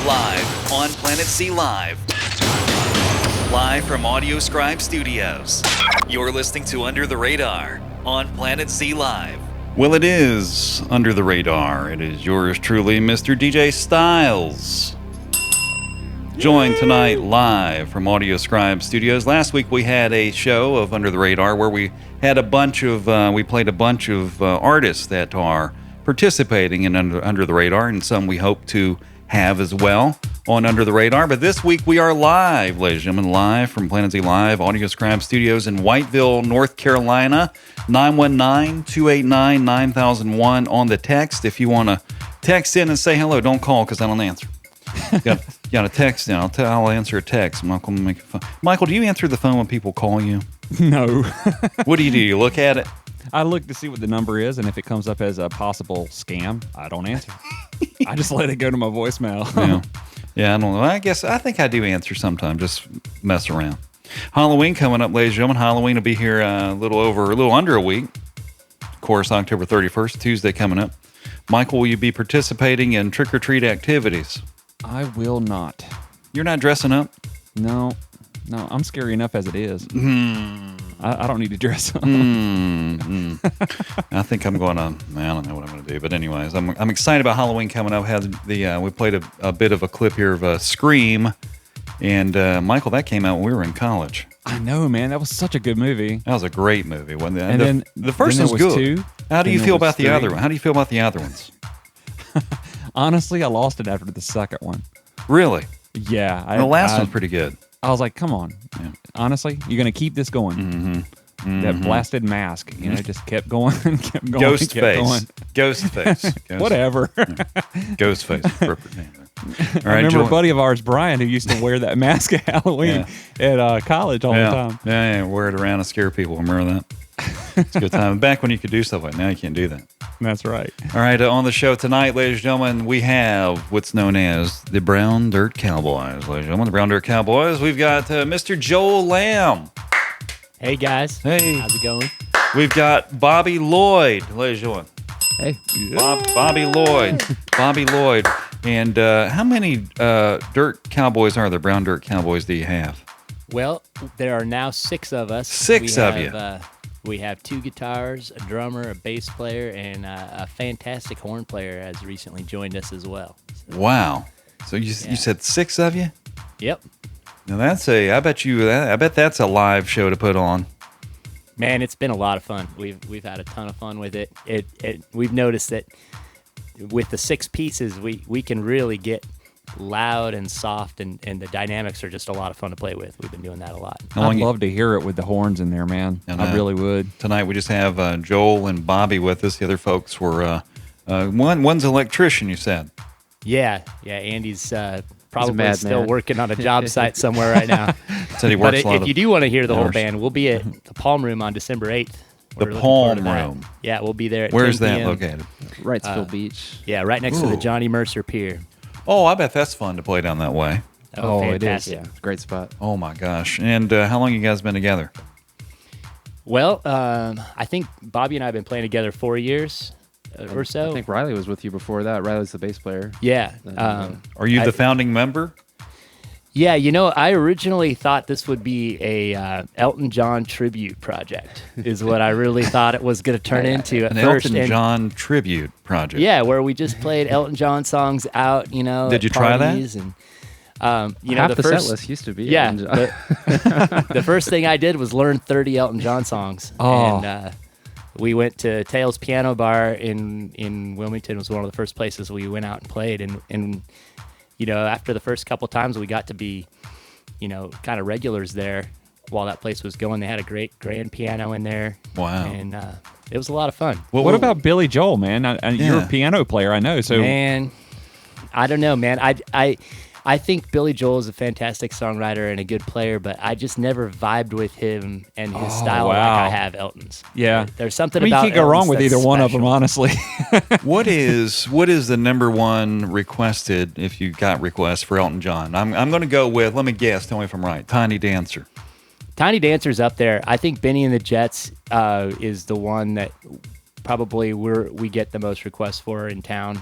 Live on Planet C Live. Live from Audio Scribe Studios. You're listening to Under the Radar on Planet C Live. Well, it is Under the Radar. It is yours truly, Mr. DJ Styles. Joined tonight live from Audio Scribe Studios. Last week we had a show of Under the Radar where we had we played a bunch of artists that are participating in Under the Radar, and some we hope to have as well on Under the Radar. But this week we are live, ladies and gentlemen, live from Planet Z Live, Audio Scribe Studios in Whiteville, North Carolina. 919-289-9001 on the text. If you want to text in and say hello, don't call because I don't answer. You got a text in. I'll answer a text. Michael, make it fun. Michael, do you answer the phone when people call you? No. What do? You look at it? I look to see what the number is, and if it comes up as a possible scam, I don't answer. I just let it go to my voicemail. Yeah, I don't know. I think I do answer sometimes, just mess around. Halloween coming up, ladies and gentlemen. Halloween will be here a little under a week. Of course, October 31st, Tuesday coming up. Michael, will you be participating in trick-or-treat activities? I will not. You're not dressing up? No, I'm scary enough as it is. I don't need to dress up. I think I'm going to, I don't know what I'm going to do. But anyways, I'm excited about Halloween coming up. We played a bit of a clip here of Scream. And Michael, that came out when we were in college. I know, man. That was such a good movie. That was a great movie, wasn't it? And then the first one was good. How do you feel about the other one? How do you feel about the other ones? Honestly, I lost it after the second one. Really? Yeah. The last one's pretty good. I was like, come on. Yeah. Honestly, you're going to keep this going. Mm-hmm. That blasted mask, just kept going and kept going. Ghost face. Whatever. Ghost face. I remember a buddy of ours, Brian, who used to wear that mask at Halloween at college all the time. Yeah, wear it around to scare people. Remember that? It's a good time. Back when you could do stuff like that, now you can't do that. That's right. All right, on the show tonight, ladies and gentlemen, we have what's known as the Brown Dirt Cowboys. Ladies and gentlemen, the Brown Dirt Cowboys. We've got Mr. Joel Lamb. Hey, guys. Hey. How's it going? We've got Bobby Lloyd. Ladies and gentlemen. Hey. Bobby Lloyd. Bobby Lloyd. And how many Dirt Cowboys are there? Brown Dirt Cowboys do you have? Well, there are now 6 of us. Six of you. We have 2 guitars, a drummer, a bass player, and a fantastic horn player has recently joined us as well. So, wow. So you said 6 of you? Yep. Now I bet that's a live show to put on. Man, it's been a lot of fun. We've had a ton of fun with it. We've noticed that with the 6 pieces, we can really get loud and soft, and the dynamics are just a lot of fun to play with. We've been doing that a lot. I'd love to hear it with the horns in there, man. And, I really would. Tonight we just have Joel and Bobby with us. The other folks were one's an electrician, you said. Yeah. Andy's probably still working on a job site somewhere right now. Said he works but if you do want to hear the whole band, we'll be at the Palm Room on December 8th. The Palm Room. Yeah, we'll be there at Where's 10 that p.m. located? Wrightsville Beach. Yeah, right next to the Johnny Mercer Pier. Oh, I bet that's fun to play down that way. Oh, fantastic. It is. Yeah, it's a great spot. Oh, my gosh. And how long you guys been together? Well, I think Bobby and I have been playing together 4 years or so. I think Riley was with you before that. Riley's the bass player. Yeah. Are you the founding member? Yeah, I originally thought this would be a Elton John tribute project, is what I really thought it was going to turn into at first. Elton John tribute project. Yeah, where we just played Elton John songs out, Did you try that? And, half the set list used to be. Yeah, the first thing I did was learn 30 Elton John songs. Oh. And we went to Tails Piano Bar in Wilmington. It was one of the first places we went out and played. And after the first couple times, we got to be, kind of regulars there while that place was going. They had a great grand piano in there. Wow. And it was a lot of fun. What about Billy Joel, man? You're a piano player, I know. So, man, I don't know, man. I think Billy Joel is a fantastic songwriter and a good player, but I just never vibed with him and his style like I have Elton's. Yeah. There's something you about can't go Elton's wrong with that's either one of special. them, honestly. What is the number one requested, if you got requests for Elton John? I'm going to go with, let me guess, tell me if I'm right, Tiny Dancer. Tiny Dancer's up there. I think Benny and the Jets is the one that probably we get the most requests for in town.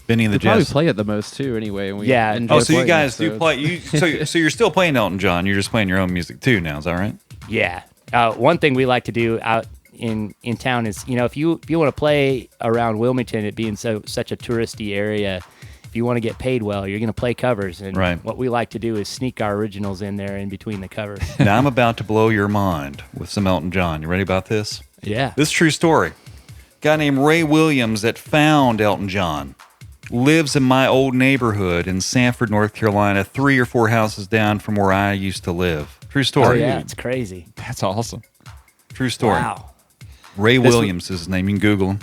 Benny and the We probably Jets. play it the most too. Anyway, and we Yeah. enjoy Oh, so you playing guys it, do play? So you're still playing Elton John. You're just playing your own music too now. Is that right? Yeah. One thing we like to do out in town is, if you want to play around Wilmington, it being such a touristy area, if you want to get paid well, you're going to play covers. And Right. what we like to do is sneak our originals in there in between the covers. Now I'm about to blow your mind with some Elton John. You ready about this? Yeah. This is a true story. Guy named Ray Williams that found Elton John lives in my old neighborhood in Sanford, North Carolina, 3 or 4 houses down from where I used to live. True Oh, story. yeah. It's crazy. That's awesome. True story. Wow. Ray Williams is his name. You can Google him.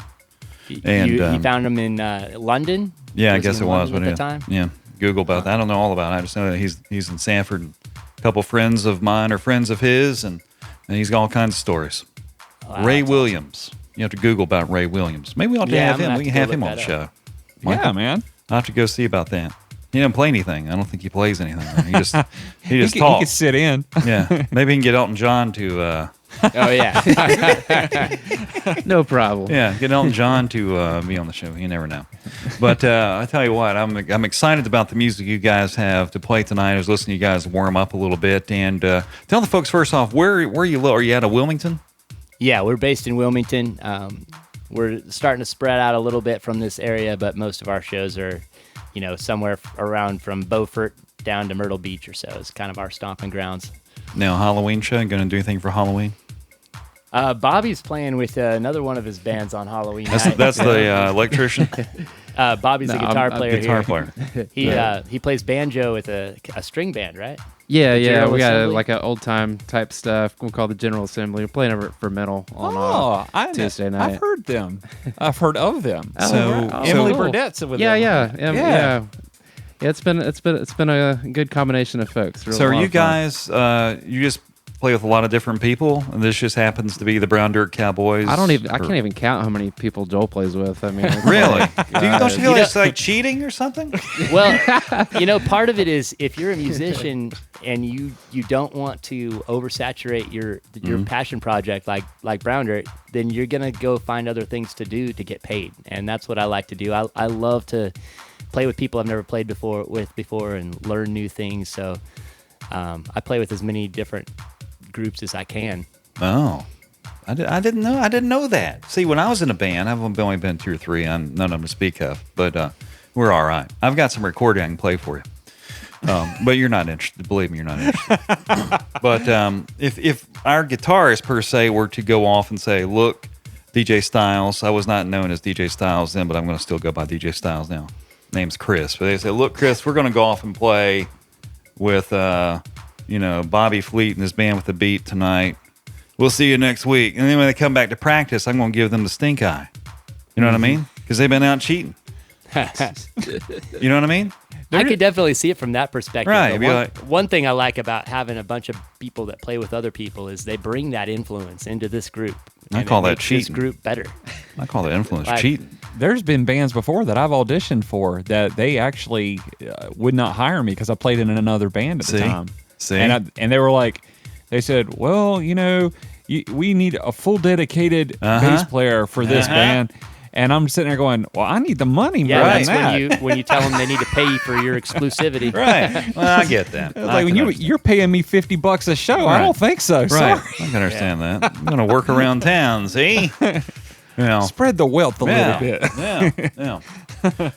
And, you found him in London? Yeah, I Was he guess in it was. London But at the time? Yeah, Google about that. I don't know all about it. I just know that he's in Sanford. A couple friends of mine are friends of his, and he's got all kinds of stories. Wow, Ray that's Williams. You have to Google about Ray Williams. Maybe we ought to Yeah, have I'm gonna him. have We to can go have him look on the that show. up. Yeah, man. I'll have to go see about that. He doesn't play anything. I don't think he plays anything. He just he He just could talks. sit in. Yeah, maybe he can get Elton John to Oh, yeah. no problem. yeah, get Elton John to be on the show. You never know. But I tell you what, I'm excited about the music you guys have to play tonight. I was listening to you guys warm up a little bit, and tell the folks first off where you live. Are you out of Wilmington? Yeah, we're based in Wilmington. We're starting to spread out a little bit from this area, but most of our shows are, somewhere around from Beaufort down to Myrtle Beach or so. It's kind of our stomping grounds. Now Halloween show. Going to do anything for Halloween? Bobby's playing with another one of his bands on Halloween night. That's the electrician, Bobby's a No, guitar I'm player guitar here. player. He plays banjo with a string band, right? Yeah, The yeah, General we got Assembly? like an old time type stuff. We call the General Assembly. We're playing over for metal on Tuesday night. I've heard them. I've heard of them. so Emily Burdett's with yeah, them. yeah. It's been a good combination of folks. Really So a are lot you of fun. guys? You just play with a lot of different people, and this just happens to be the Brown Dirt Cowboys. I can't even count how many people Joel plays with. I mean, it's Really? like, Don't you feel You like it's like cheating or something? Well, part of it is if you're a musician and you don't want to oversaturate your passion project like Brown Dirt, then you're gonna go find other things to do to get paid, and that's what I like to do. I love to play with people I've never played before and learn new things. So I play with as many different groups as I can. Oh, I didn't know. I didn't know that. See, when I was in a band, I've only been 2 or 3. None of them to speak of, but we're all right. I've got some recording I can play for you. But you're not interested. Believe me, you're not interested. But if our guitarist per se were to go off and say, "Look, DJ Styles," I was not known as DJ Styles then, but I'm going to still go by DJ Styles now. Name's Chris. But they say, "Look, Chris, we're going to go off and play with Bobby Fleet and his band with the Beat tonight. We'll see you next week." And then when they come back to practice, I'm going to give them the stink eye. You know what I mean? Because they've been out cheating. You know what I mean? I could definitely see it from that perspective. Right, though. be like- One thing I like about having a bunch of people that play with other people is they bring that influence into this group. I and call it that makes this cheating. group better. I call that influence Like- cheating. There's been bands before that I've auditioned for that they actually would not hire me because I played in another band at the See? time. See? And they were like, they said, well, we need a full dedicated bass player for this band. And I'm sitting there going, well, I need the money Yeah, more that's than that. when you tell them they need to pay you for your exclusivity. Right. Well, I get that. It's like when you're paying me $50 a show. Right. I don't think so. right. Sorry. I can understand that. I'm going to work around town, see? Spread the wealth a little bit. Yeah.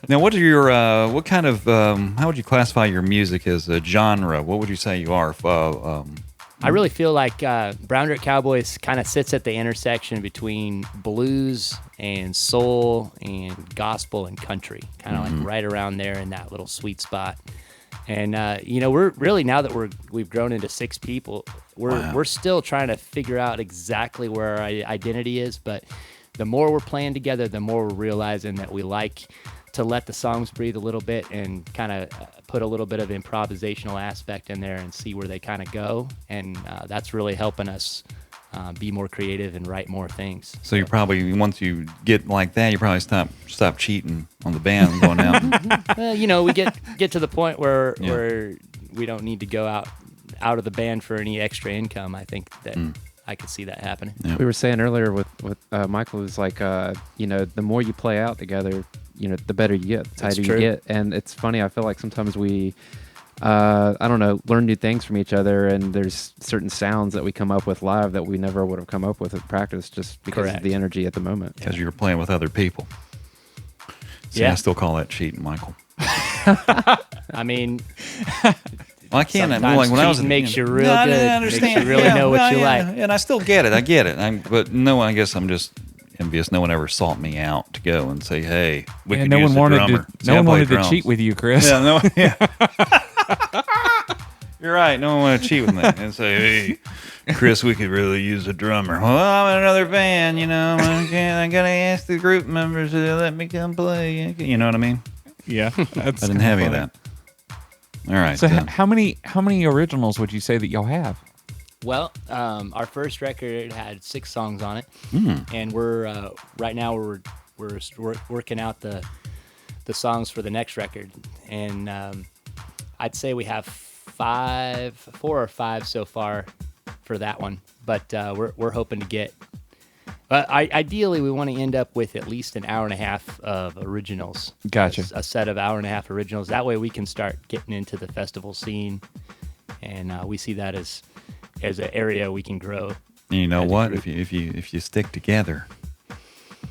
Now, what are your, what kind of, how would you classify your music as a genre? What would you say you are? I really feel like Brown Dirt Cowboys kind of sits at the intersection between blues and soul and gospel and country, kind of like right around there in that little sweet spot. And we're really, now that we've grown into 6 people, we're still trying to figure out exactly where our identity is. But the more we're playing together, the more we're realizing that we like to let the songs breathe a little bit and kind of put a little bit of improvisational aspect in there and see where they kind of go. And that's really helping us be more creative and write more things. So you probably, once you get like that, you probably stop cheating on the band and going out. Well, we get to the point where we don't need to go out of the band for any extra income. I think that I could see that happening. Yeah. We were saying earlier with Michael, it was like, the more you play out together, the better you get, the tighter you true. get. And it's funny, I feel like sometimes we I don't know, learn new things from each other, and there's certain sounds that we come up with live that we never would have come up with at practice just because of the energy at the moment. Because you're playing with other people. See, Yeah. I still call that cheating, Michael. I mean, Well, I can't. sometimes Like when I was cheating makes you real No, I good. didn't understand. Makes you really know what you like. And I still get it. I get it. But no, I guess I'm just envious. No one ever sought me out to go and say, "Hey, we Yeah, could no use one a wanted drummer." to. See, No I one play wanted to drums. cheat with you, Chris. Yeah, no, yeah. You're right. No one wanted to cheat with me and say, "Hey, Chris, we could really use a drummer." Well, I'm in another band, I gotta ask the group members to let me come play. You know what I mean? Yeah, that's I didn't have any of that. All right. So how many originals would you say that y'all have? Well, our first record had 6 songs on it, Mm. and we're right now we're working out the songs for the next record, and I'd say we have 4 or 5 so far for that one, but we're hoping to get. Ideally, we want to end up with at least an hour and a half of originals. Gotcha. A set of hour and a half originals. That way, we can start getting into the festival scene, and we see that as an area we can grow. And you know as a what? group. If you stick together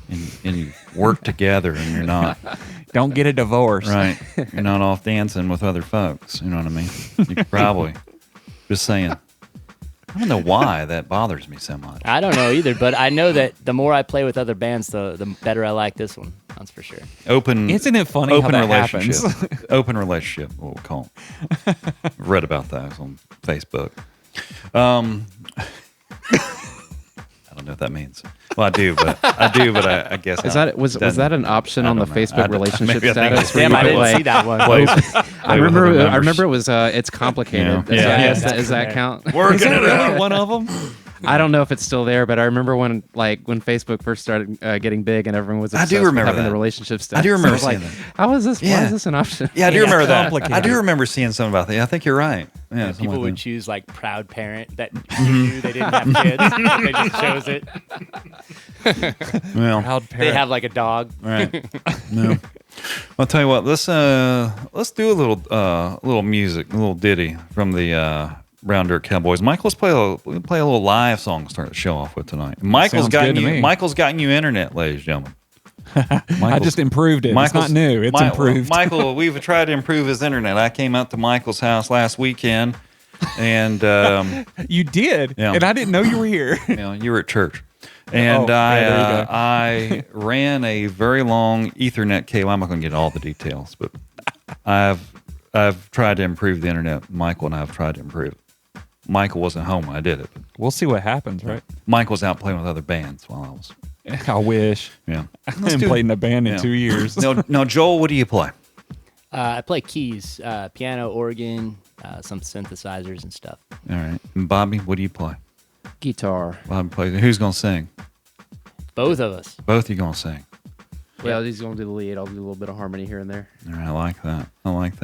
and you work together, and you're not Don't get a divorce. right, you're not off dancing with other folks. You know what I mean? You could probably just saying. I don't know why that bothers me so much. I don't know either, but I know that the more I play with other bands, the better I like this one. That's for sure. Open. Isn't it funny Open how that relationship. happens? Open relationship. What we'll call it. I've read about that on Facebook. I don't know what that means. Well, I do, but I guess Is that was that an option I on the don't know. Facebook maybe relationship I think status? it's where Damn, you I could, didn't like, see that one. I remember it was it's complicated. Yeah. Does that count? Working Is that it out. really one of them? I don't know if it's still there, but I remember when Facebook first started getting big and everyone was I do obsessed with remember having that. the relationship status. I do remember was like, seeing that. how is this? Why Yeah. is this an option? Yeah, I do Yeah, remember that. complicated. I do remember seeing something about that. Yeah, I think you're right. Yeah, something People like would that. choose like proud parent that knew they didn't have kids, but they just chose it. Well, Proud They parent. have like a dog. right. No. I'll tell you what. Let's do a little music, a little ditty from the Brown Dirt Cowboys. Michael, let's play a little live song to start the show off with tonight. Michael's Sounds gotten good to you. me. Michael's gotten you internet, ladies and gentlemen. I just improved it. It's Michael's- not new. It's improved. Michael, we've tried to improve his internet. I came out to Michael's house last weekend, and You did, Yeah. and I didn't know you were here. you were at church, and yeah, there you go. I ran a very long Ethernet cable. I'm not going to get all the details, but I've tried to improve the internet. Michael and I have tried to improve it. Michael wasn't home when I did it. We'll see what happens, right? Michael was out playing with other bands while I was. I wish. Yeah. I haven't played in a band in Yeah. 2 years. No, Joel, what do you play? I play keys, piano, organ, some synthesizers and stuff. All right. And Bobby, what do you play? Guitar. Bobby plays. Who's going to sing? Both of us. Both of you going to sing. Well, he's going to do the lead. I'll do a little bit of harmony here and there. All right. I like that. All right.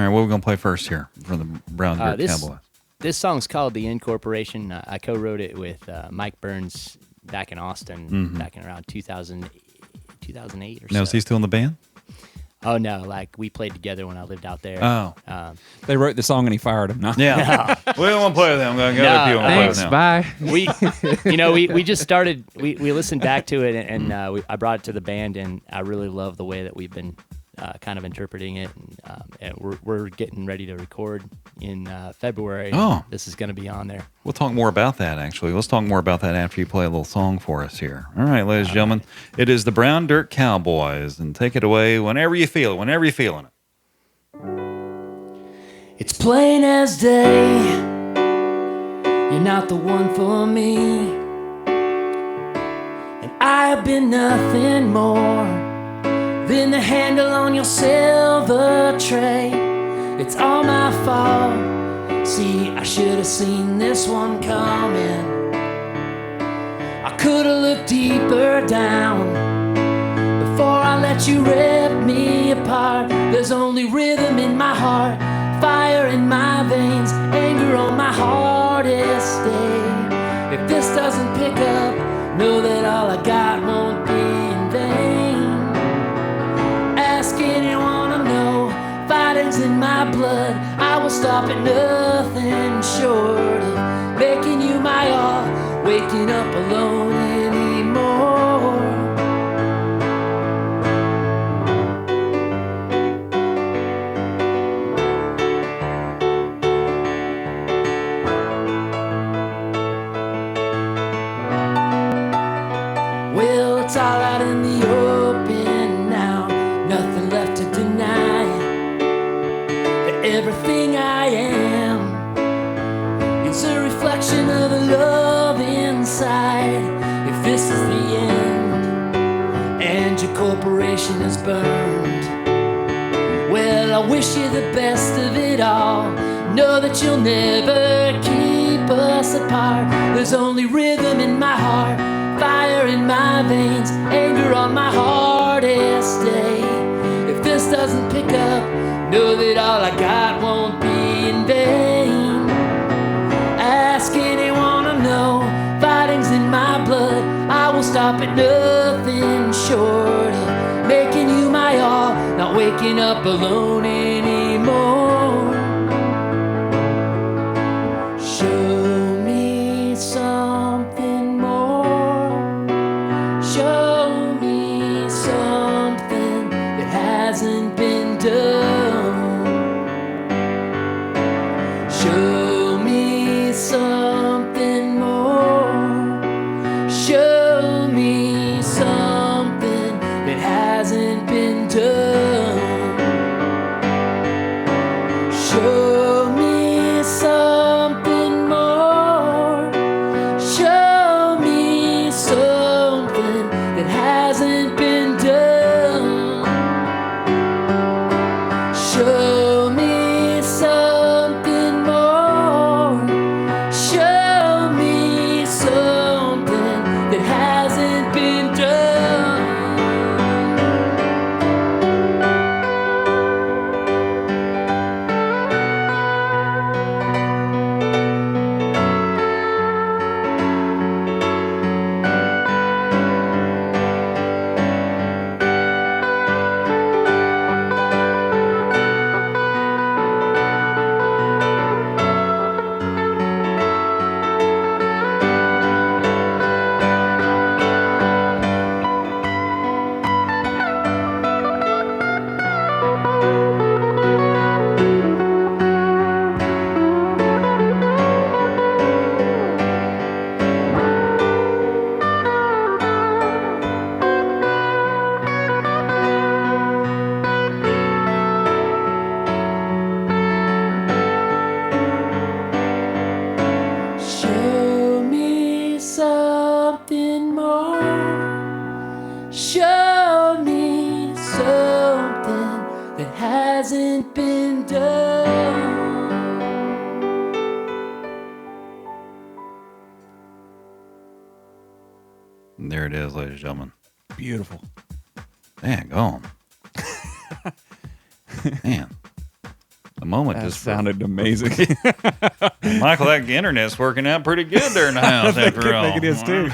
What are we going to play first here for the Brown Dirt Cowboys? This song's called The Incorporation. I co-wrote it with Mike Burns back in Austin, back in around 2008 or so. Now, is he still in the band? Oh, no. Like, we played together when I lived out there. Oh. They wrote the song and he fired him. No. Yeah. We don't want to play with them. I'm going to go No, other people want to play Thanks. with them. Bye. we just started, we listened back to it, and I brought it to the band, and I really love the way that we've been kind of interpreting it. And we're getting ready to record in February. Oh. This is going to be on there. We'll talk more about that, actually. Let's talk more about that after you play a little song for us here. All right, ladies and gentlemen. It is the Brown Dirt Cowboys, and take it away whenever you feel it, whenever you're feeling it. It's plain as day, you're not the one for me. And I have been nothing more than the handle on your silver tray. It's all my fault. See, I should have seen this one coming. I could have looked deeper down before I let you rip me apart. There's only rhythm in my heart, fire in my veins, anger on my hardest day. If this doesn't pick up, know that all I got won't be in vain. blood, I will stop at nothing short of making you my all, waking up alone anymore. Well, it's all out in the open now, nothing left to deny. That everything I am, it's a reflection of the love inside. If this is the end, and your corporation is burned, well, I wish you the best of it all. Know that you'll never keep us apart. There's only rhythm in my heart, fire in my veins, anger on my hardest day. If this doesn't pick up, know that all I got won't be in vain. Ask anyone I know, fighting's in my blood. I will stop at nothing short of making you my all, not waking up alone anymore. Show me something more. Show me something that hasn't been done. Show me something more. Show me something that hasn't been done. Show me something more. Show me something that hasn't been done. Show me something more. Show me something that hasn't been done. Show me something more. Show me something that hasn't been done. And there it is, ladies and gentlemen. Beautiful. Man, gone. Man. The moment That just sounded amazing. Michael, that internet's working out pretty good there in the house after all. I think it is too.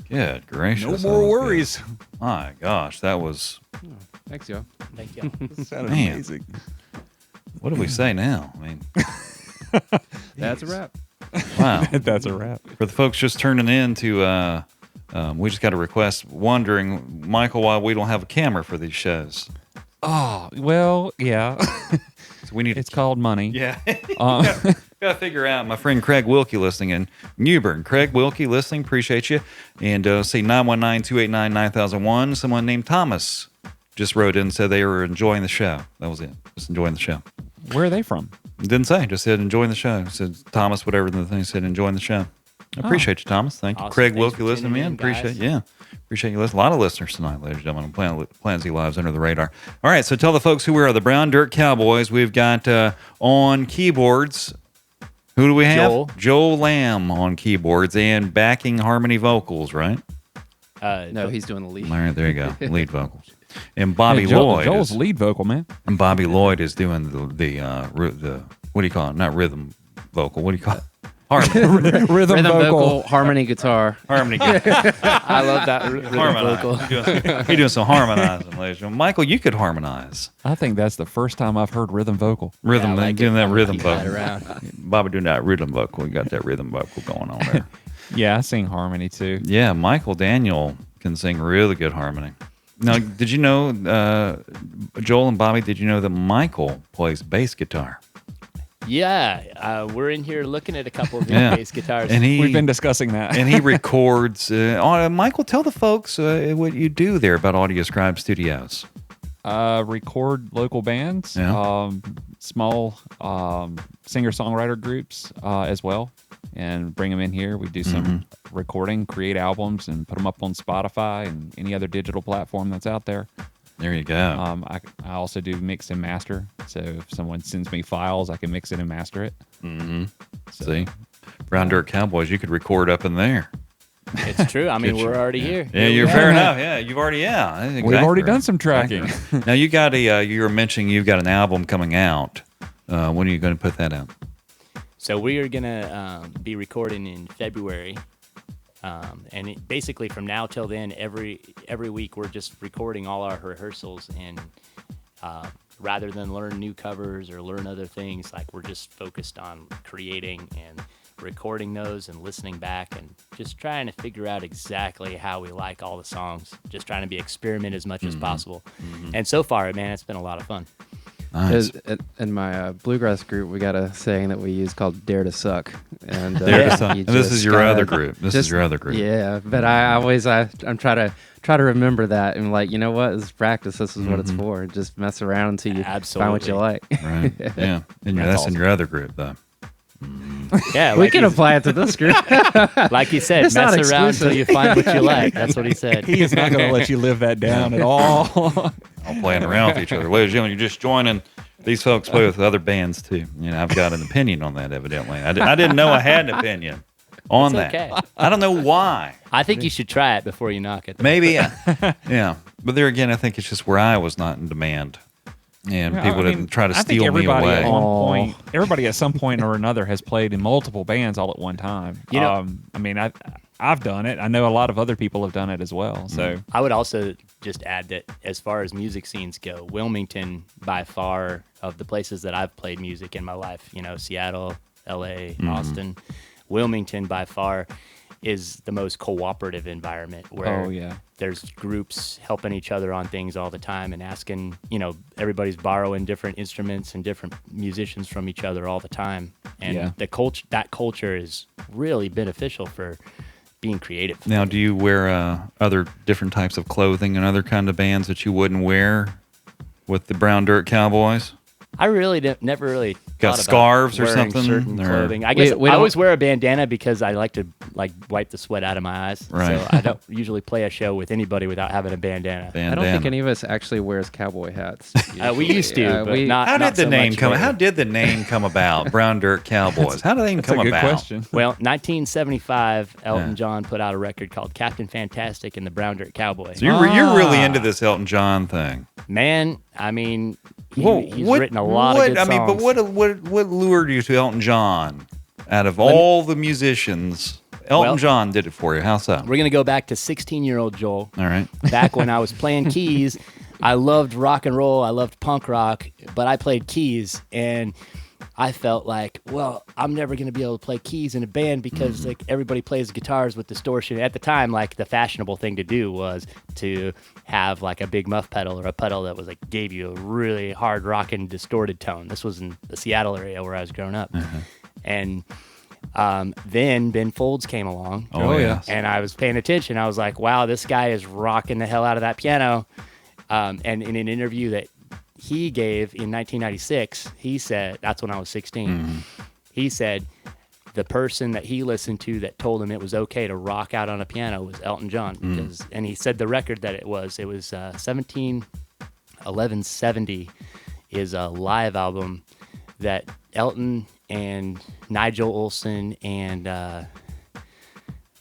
Good gracious. No that more was worries. good. My gosh, that was, Thanks, y'all. Thank you. That sounded Man. amazing. what do we say now? I mean, That's a wrap. wow. That's a wrap. For the folks just turning in to, we just got a request wondering, Michael, why we don't have a camera for these shows. Oh, well, yeah. So we need It's called money. Yeah. Gotta figure out. My friend Craig Wilkie listening in Newbern. Craig Wilkie listening. Appreciate you. And say 919-289-9001. Someone named Thomas just wrote in and said they were enjoying the show. That was it. Just enjoying the show. Where are they from? Didn't say. Just said enjoying the show. Said Thomas, whatever the thing said, enjoying the show. I appreciate you, Thomas. Thank you. Awesome. Craig Thanks Wilkie for listening tuning in. in, guys. Appreciate Yeah. Appreciate you listening. A lot of listeners tonight, ladies and gentlemen, on Planet Z Live's Under the Radar. All right, so tell the folks who we are, the Brown Dirt Cowboys. We've got on keyboards, who do we have? Joel Lamb on keyboards and backing harmony vocals, right? No, he's doing the lead. All right, there you go. Lead vocals. And Bobby Hey, Lloyd. Joel's lead vocal, man. And Bobby Lloyd is doing the what do you call it? Not rhythm vocal. What do you call it? Rhythm vocal. harmony guitar. Harmony. I love that rhythm vocal. You're doing some harmonizing, ladies and gentlemen. Michael, you could harmonize. I think that's the first time I've heard rhythm vocal. Rhythm, I like doing it. that I'm rhythm keeping that vocal. around. Bobby doing that rhythm vocal. You got that rhythm vocal going on there. Yeah, I sing harmony too. Yeah, Michael Daniel can sing really good harmony. Now, did you know, Joel and Bobby, did you know that Michael plays bass guitar? Yeah, we're in here looking at a couple of bass guitars. And We've been discussing that. and he records. Michael, tell the folks what you do there about Audio Scribe Studios. Record local bands, Yeah. small singer-songwriter groups as well, and bring them in here. We do some recording, create albums, and put them up on Spotify and any other digital platform that's out there. There you go. I also do mix and master. So if someone sends me files, I can mix it and master it. Mm-hmm. See, Brown Dirt Cowboys, you could record up in there. It's true. I mean, we're already here. Yeah, you're fair enough. Yeah, you've already. Yeah, exactly. We've already done some tracking. Now you got you were mentioning you've got an album coming out. When are you going to put that out? So we are gonna be recording in February, and basically from now till then, every week we're just recording all our rehearsals, and rather than learn new covers or learn other things, like we're just focused on creating and recording those and listening back and just trying to figure out exactly how we like all the songs. Just trying to be experiment as much as possible. And so far, man, it's been a lot of fun. Nice. In my bluegrass group, we got a saying that we use called "Dare to Suck." And Dare to Suck. you And this just is your gotta- other group. This is just- your other group. Yeah, but I'm try to remember that and like, you know what? This is practice. This is what it's for. Just mess around until you find what you like. Right. Yeah. And that's in your other group, though. Yeah, We like can he's- apply it to this group. like he said, It's not mess around exclusive. until you find what you like. That's what he said. He is not going to let you live that down at all. All playing around with each other. Ladies and gentlemen, you're just joining. These folks play with other bands, too. You know, I've got an opinion on that, evidently. I didn't know I had an opinion on It's that. okay. I don't know why. I think you should try it before you knock it. Maybe. Yeah. But there again, I think it's just where I was not in demand. And people didn't try to I think steal me everybody away. At one point, everybody at some point or another has played in multiple bands all at one time. You know- I mean, I've done it. I know a lot of other people have done it as well. So I would also just add that as far as music scenes go, Wilmington, by far, of the places that I've played music in my life, you know, Seattle, LA, Austin, Wilmington, by far, is the most cooperative environment where there's groups helping each other on things all the time and asking, you know, everybody's borrowing different instruments and different musicians from each other all the time. And that culture is really beneficial for being creative. Now, do you wear other different types of clothing and other kind of bands that you wouldn't wear with the Brown Dirt Cowboys? I really never really Got thought about scarves or wearing something, certain or- clothing. I guess We I don't- always wear a bandana because I like to wipe the sweat out of my eyes. Right. So I don't usually play a show with anybody without having a bandana. I don't think any of us actually wears cowboy hats. We used to, but not. How not did the so name much come? lately. How did the name come about? Brown Dirt Cowboys. How did they even that's a come good about? question. Well, 1975, Elton Yeah. John put out a record called Captain Fantastic and the Brown Dirt Cowboys. So you're really into this Elton John thing. Man, I mean, he's What- written a lot of good songs. I mean, but what lured you to Elton John? Out of all the musicians, Elton Well- John did it for you. How so? We're going to go back to 16-year-old Joel. All right. Back when I was playing keys, I loved rock and roll. I loved punk rock, but I played keys, and I felt like, well, I'm never going to be able to play keys in a band because like everybody plays guitars with distortion. At the time, like the fashionable thing to do was to have like a big muff pedal or a pedal that was like gave you a really hard rockin' distorted tone. This was in the Seattle area where I was growing up, and then Ben Folds came along. Oh, yeah. And I was paying attention. I was like, wow, this guy is rocking the hell out of that piano. And in an interview that he gave in 1996, he said, that's when I was 16, he said the person that he listened to that told him it was okay to rock out on a piano was Elton John. And he said the record that it was 1170 is a live album that Elton and Nigel Olsson and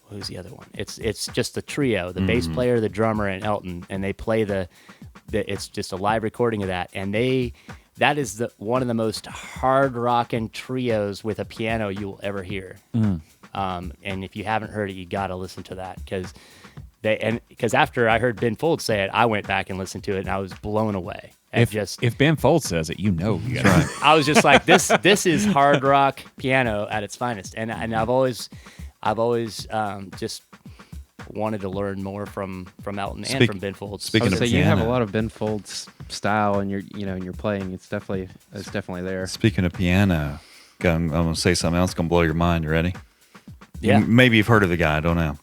who's the other one? It's just the trio, the bass player, the drummer, and Elton, and they play it's just a live recording of that, and they that is one of the most hard rocking trios with a piano you will ever hear. And if you haven't heard it, you got to listen to that because after I heard Ben Folds say it, I went back and listened to it and I was blown away. If Ben Folds says it, you know. Right. I was just like, this is hard rock piano at its finest, and I've always just wanted to learn more from Elton and from Ben Folds. Speaking So of you have a piano. lot of Ben Folds style in your playing. It's definitely there. Speaking of piano, I'm going to say something else going to blow your mind. You ready? Yeah. Maybe you've heard of the guy. I don't know.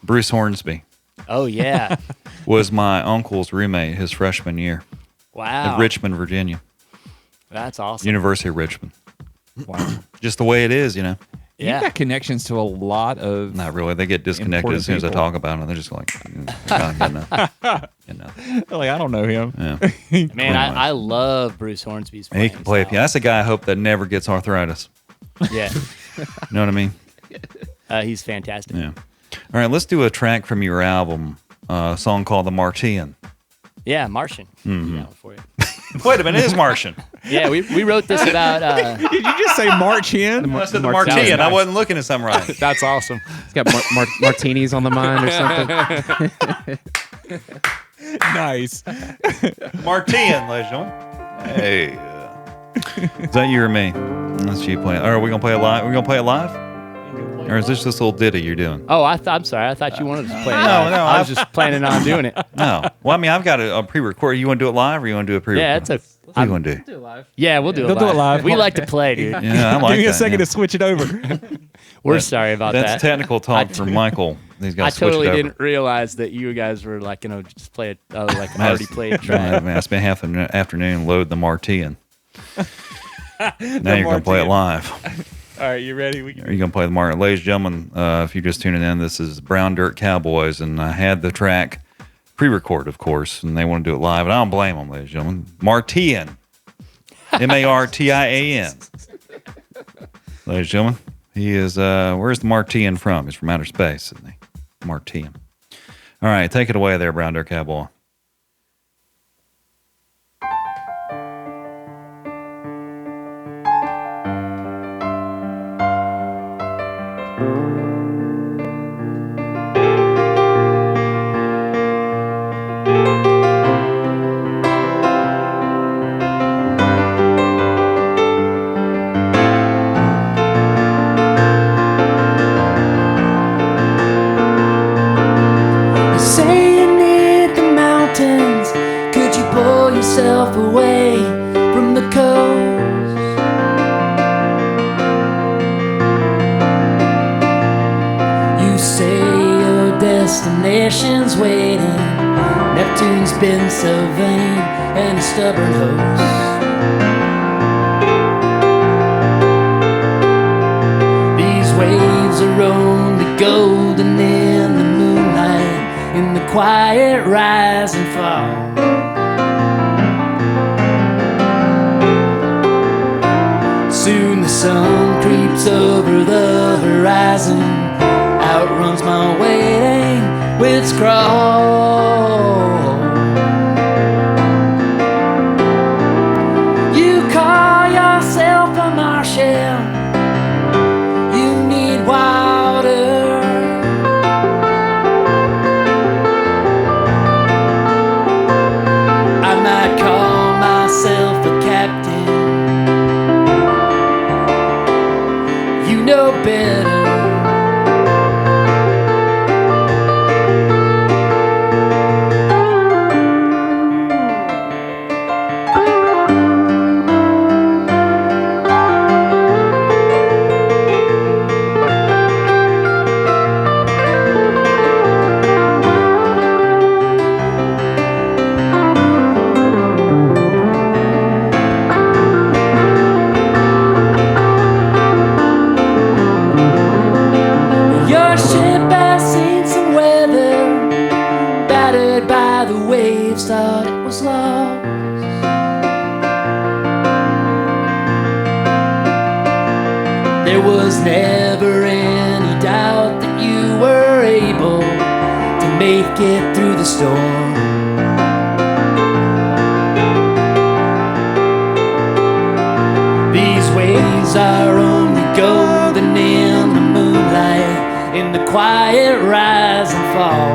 Bruce Hornsby Oh yeah. was my uncle's roommate his freshman year Wow. at Richmond, Virginia. That's awesome. University of Richmond. Wow. Just the way it is, you know. Yeah. You've got connections to a lot of. Not really. They get disconnected Important as soon as I people. talk about them. They're just like, you know. Like, I don't know him. Yeah. Man, I love Bruce Hornsby's He playing can play a style. piano. That's a guy I hope that never gets arthritis. Yeah. You know what I mean? He's fantastic. Yeah. All right, let's do a track from your album, a song called The Martian. Yeah, Martian. Yeah, for you. Wait a minute, it is Martian. Yeah, we wrote this about. Did you just say March in? I said The Martian. Martian. I Nice. wasn't looking at something right. That's awesome. He's got martinis on the mind or something. Nice. Martian, ladies and gentlemen. Hey. Is that you or me? That's you playing. Are we going to play it live? We're going to play it live? Or is this just a little ditty you're doing? Oh, I'm sorry. I thought you wanted to play it. No, live. no, I was just planning on doing it. No. Well, I mean, I've got a pre-record. You want to do it live or you want to do a pre-record? Yeah, it's a. What do you want to do? Yeah, we'll do it They'll live. do it live. We like to play, dude. Yeah, I like Give me that. a second yeah. to switch it over. We're sorry about That's that. technical talk from Michael. He's got I to switch totally it over. didn't realize that you guys were like, just play it. Oh, like an already played track. I spent half an afternoon load the Martian. Now you're going to play it live. All right, you ready? You're going to play the Martian. Ladies and gentlemen, if you're just tuning in, this is Brown Dirt Cowboys, and I had the track pre-recorded, of course, and they want to do it live, and I don't blame them, ladies and gentlemen. Martian. Martian. Ladies and gentlemen, he is, where's the Martian from? He's from outer space, isn't he? Martian. All right, take it away there, Brown Dirt Cowboy. You say you need the mountains. Could you pull yourself away from the coast? You say your destination's waiting. Neptune's been so vain and a stubborn host. These waves are only golden in the moonlight, in the quiet rise and fall. Soon the sun creeps over the horizon, outruns my waiting with scrawl. You call yourself a Martian. You need water. I might call myself a captain. You know better. Your ship has seen some weather, battered by the waves, thought it was lost. There was never any doubt that you were able to make it through the storm. These waves are only golden in the moonlight, in the quiet rise and fall.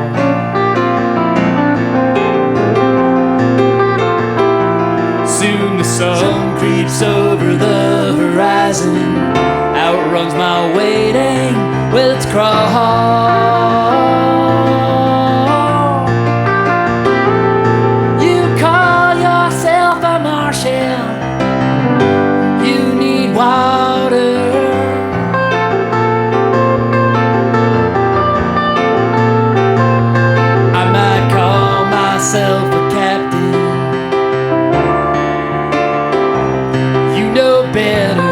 Soon the sun creeps over the horizon, outruns my waiting with its crawl. You call yourself a Martian, you need water. I might call myself a captain, you know better.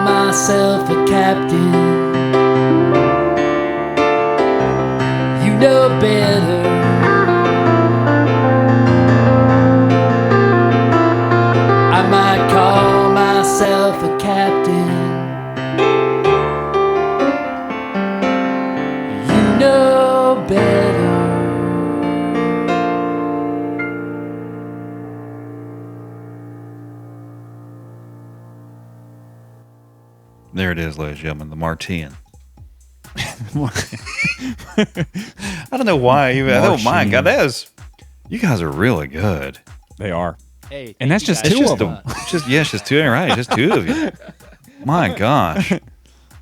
Myself a captain, you know better. I might call myself a captain, you know better. There it is, ladies and gentlemen, the Martian. I don't know why. Oh my God, you guys are really good. They are. Hey, And that's just guys. two of them. Just two, right? Just two of you. My gosh.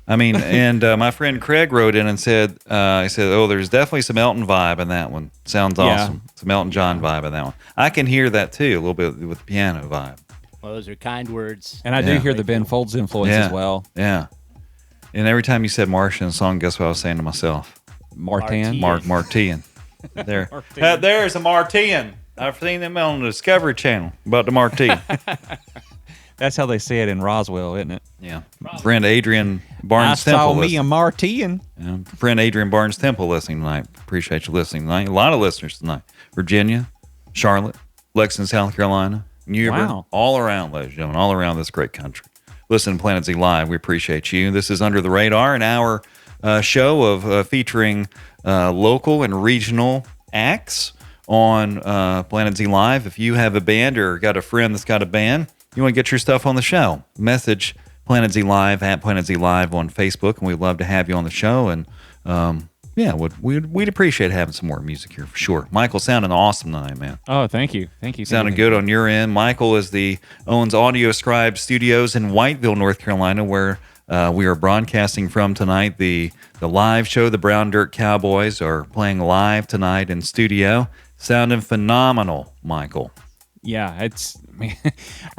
I mean, and my friend Craig wrote in and said, he said, oh, there's definitely some Elton vibe in that one. Sounds awesome. Some Elton John vibe in that one. I can hear that too, a little bit with the piano vibe. Well, those are kind words. And I do hear the Ben Folds influence as well. Yeah. And every time you said Martian song, guess what I was saying to myself? Martin. Martian. There. There's a Martian. I've seen them on the Discovery Channel about the Martian. That's how they say it in Roswell, isn't it? Yeah. Friend Adrian Barnes I saw Temple. me a Martian. Yeah. Friend Adrian Barnes Temple listening tonight. Appreciate you listening tonight. A lot of listeners tonight. Virginia, Charlotte, Lexington, South Carolina, New York, Wow. all around, ladies and gentlemen, all around this great country. Listen to Planet Z Live. We appreciate you. This is Under the Radar, an hour show of featuring local and regional acts on Planet Z Live. If you have a band or got a friend that's got a band, you want to get your stuff on the show, message Planet Z Live at Planet Z Live on Facebook, and we'd love to have you on the show. And we'd appreciate having some more music here for sure. Michael sounding awesome tonight, man. Oh, thank you. Thank you. Sounding good on your end. Michael owns Audio Scribe Studios in Whiteville, North Carolina, where we are broadcasting from tonight. The live show, the Brown Dirt Cowboys, are playing live tonight in studio. Sounding phenomenal, Michael. Yeah, it's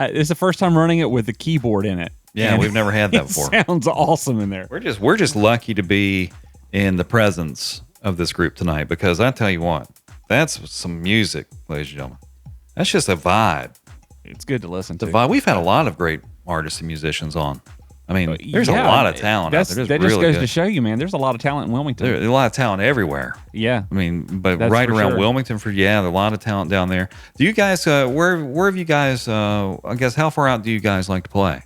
the first time running it with the keyboard in it. Yeah, And we've never had that before. Sounds awesome in there. We're just lucky to be in the presence of this group tonight, because I tell you what, that's some music, ladies and gentlemen. That's just a vibe. It's good to listen The to. vibe. We've had a lot of great artists and musicians on. I mean, there's a lot of talent out there. That just goes to show you, man. There's a lot of talent in Wilmington. There's a lot of talent everywhere. Yeah. I mean, but That's right for around sure. Wilmington, there's a lot of talent down there. Do you guys, where have you guys, I guess, how far out do you guys like to play?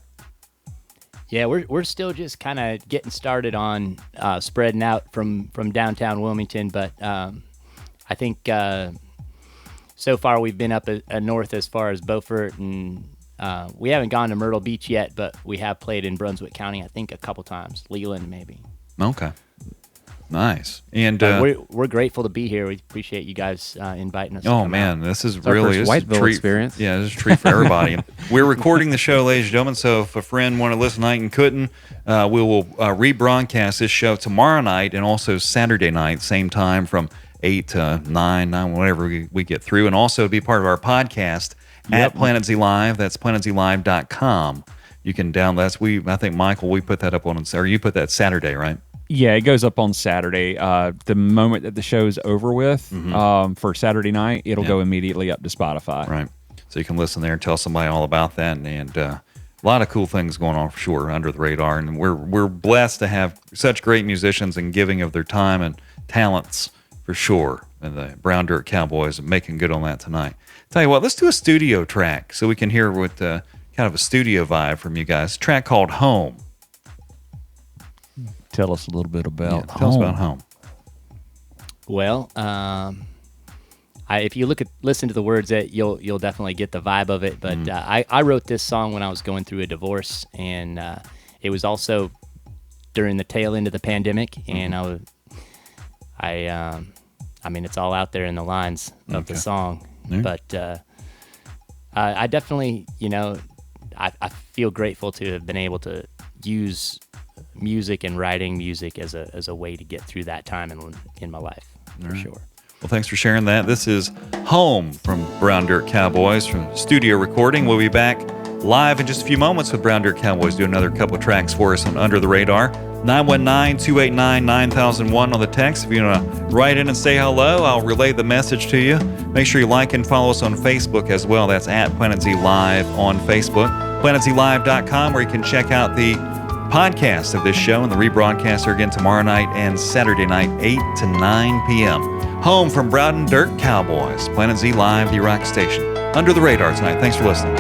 Yeah, we're still just kind of getting started on spreading out from downtown Wilmington, but I think so far we've been up north as far as Beaufort, and we haven't gone to Myrtle Beach yet, but we have played in Brunswick County, I think, a couple times. Leland, maybe. Okay. Nice. And we're grateful to be here. We appreciate you guys inviting us. Oh man, this is our really first Whiteville experience. Yeah, this is a treat for everybody. We're recording the show, ladies and gentlemen. So if a friend wanted to listen tonight and couldn't, we will rebroadcast this show tomorrow night and also Saturday night, same time from 8 to 9, whatever we get through, and also be part of our podcast at Planet Z Live. That's planetzlive.com. You can download. I think Michael, we put that up on, or you put that Saturday, right? Yeah, it goes up on Saturday. The moment that the show is over with for Saturday night, it'll go immediately up to Spotify. Right. So you can listen there and tell somebody all about that. And a lot of cool things going on for sure under the radar. And we're blessed to have such great musicians and giving of their time and talents for sure. And the Brown Dirt Cowboys are making good on that tonight. Tell you what, let's do a studio track so we can hear what kind of a studio vibe from you guys. A track called Home. Tell us a little bit about Home. Tell us about Home. Well, if you listen to the words, that you'll definitely get the vibe of it. But I wrote this song when I was going through a divorce, and it was also during the tail end of the pandemic. And I mean, it's all out there in the lines of the song. Yeah. But I definitely, I feel grateful to have been able to use music and writing music as a way to get through that time in my life, for sure. Well, thanks for sharing that. This is Home from Brown Dirt Cowboys from studio recording. We'll be back live in just a few moments with Brown Dirt Cowboys. Do another couple of tracks for us on Under the Radar. 919-289-9001 on the text. If you want to write in and say hello, I'll relay the message to you. Make sure you like and follow us on Facebook as well. That's at Planet Z Live on Facebook. PlanetZLive.com, where you can check out the podcast of this show, and the rebroadcasts are again tomorrow night and Saturday night, 8 to 9 p.m. Home from Brown Dirt Cowboys, Planet Z Live, the rock station. Under the radar tonight. Thanks for listening.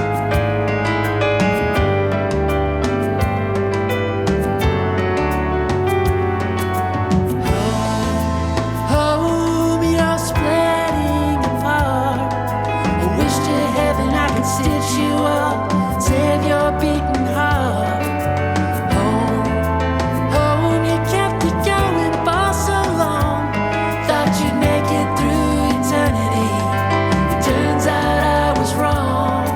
Turns out I was wrong.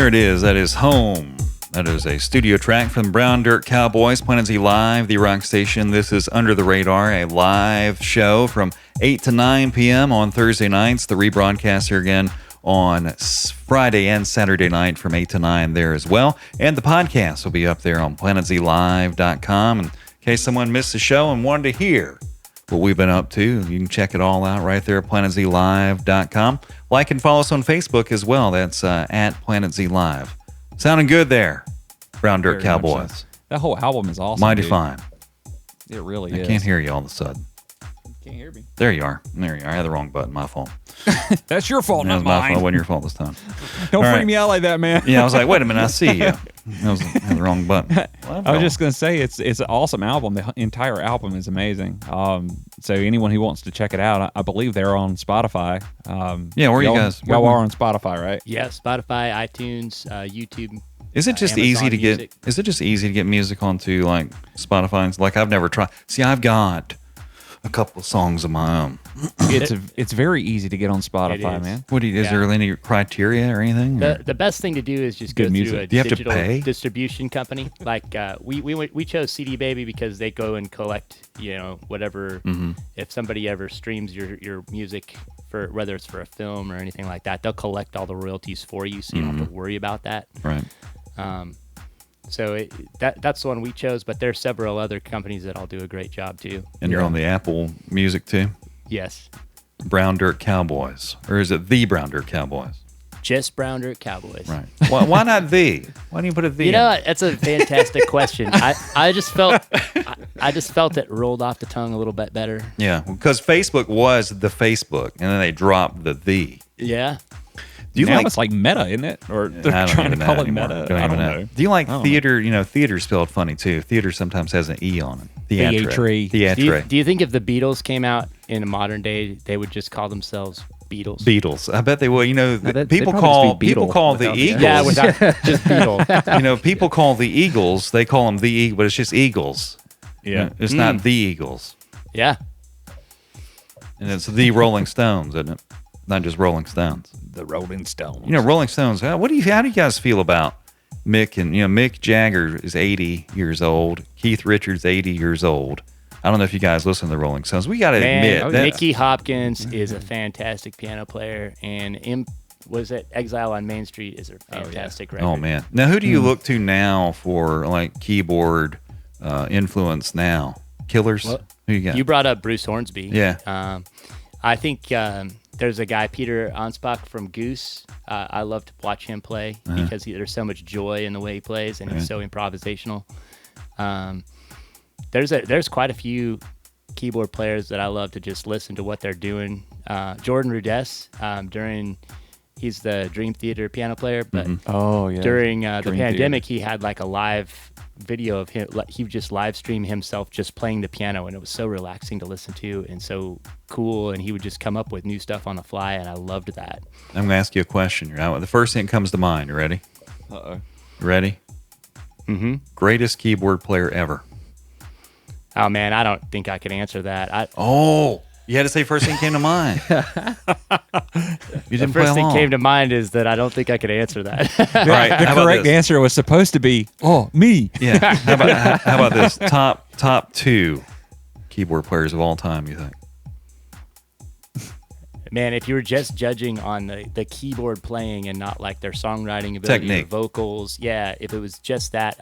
There it is. That is Home. That is a studio track from Brown Dirt Cowboys, Planet Z Live, the rock station. This is Under the Radar, a live show from 8 to 9 p.m. on Thursday nights. The rebroadcast here again on Friday and Saturday night from 8 to 9 there as well. And the podcast will be up there on planetzlive.com. In case someone missed the show and wanted to hear what we've been up to, you can check it all out right there at planetzlive.com. Like and follow us on Facebook as well. That's at Planet Z Live. Sounding good there, Brown Dirt Very Cowboys. much so. That whole album is awesome. Mighty dude. fine. It really I is. can't hear you all of a sudden. Can't hear me. There you are. There you are. I had the wrong button. My fault. That's your fault, That not was my mine. fault. It wasn't your fault this time. Don't All freak right. me out like that, man. Yeah, I was like, wait a minute. I see you. I had the wrong button. I was just gonna say it's an awesome album. The entire album is amazing. So anyone who wants to check it out, I believe they're on Spotify. Yeah, where are you y'all- guys? Y'all are on Spotify, right? Yeah, Spotify, iTunes, YouTube. Is it just Amazon easy to Music. get? Is it just easy to get music onto like Spotify? Like I've never tried. See, I've got a couple of songs of my own. It's very easy to get on Spotify, It is. man. What do you? Is there any criteria or anything? or- The best thing to do is just Good go music. through a Do you have to digital pay? distribution company. Like we chose CD Baby because they go and collect, whatever. Mm-hmm. If somebody ever streams your music for whether it's for a film or anything like that, they'll collect all the royalties for you, so you don't have to worry about that. Right. So that's the one we chose, but there's several other companies that'll do a great job too. And you're on the Apple Music too. Yes, Brown Dirt Cowboys, or is it the Brown Dirt Cowboys? just Brown Dirt Cowboys. Right. Why not the? Why do you put a the? You in? know, that's a fantastic question. I just felt it rolled off the tongue a little bit better. Yeah, because Facebook was the Facebook, and then they dropped the. Yeah. Do you now like? it's like meta, isn't it? Or I they're don't trying even to know call it anymore. meta. Don't I even don't know. know. Do you like I don't theater? You know, theater spelled funny too. Theater sometimes has an e on it. Theatre. Do you think if the Beatles came out in a modern day, they would just call themselves Beatles? Beatles. I bet they will. You know, No, they'd people probably call just be people Beetle call the without the Eagles. Yeah, without just Beatle. You know, people call the Eagles. They call them the Eagles, but it's just Eagles. Yeah. It's not the Eagles, Yeah. and it's the Rolling Stones, isn't it? Not just Rolling Stones. The Rolling Stones. You know, Rolling Stones. How do you guys feel about Mick? And Mick Jagger is 80 years old. Keith Richards 80 years old. I don't know if you guys listen to the Rolling Stones. We got to admit Man, that Nicky Hopkins is a fantastic piano player, and was it Exile on Main Street is a fantastic record. Oh man! Now, who do you look to now for like keyboard influence now? Killers? Well, Who you got? You brought up Bruce Hornsby. Yeah. I think there's a guy, Peter Anspach from Goose. I love to watch him play because there's so much joy in the way he plays, and he's so improvisational. There's quite a few keyboard players that I love to just listen to what they're doing. Jordan Rudess, he's the Dream Theater piano player, but Oh yeah. during the Dream pandemic, he had like a live video of him. He would just live stream himself just playing the piano, and it was so relaxing to listen to and so cool. And he would just come up with new stuff on the fly, and I loved that. I'm going to ask you a question. The first thing that comes to mind. You ready? Uh-oh. Ready? Mm-hmm. Greatest keyboard player ever. Oh man, I don't think I could answer that. Oh, you had to say first thing came to mind. You The didn't play first thing along. came to mind is that I don't think I could answer that. All right, The how about correct this? answer was supposed to be, me. Yeah. How about this? Top two keyboard players of all time. You think? Man, if you were just judging on the keyboard playing and not like their songwriting ability, Technique. or vocals, yeah, if it was just that,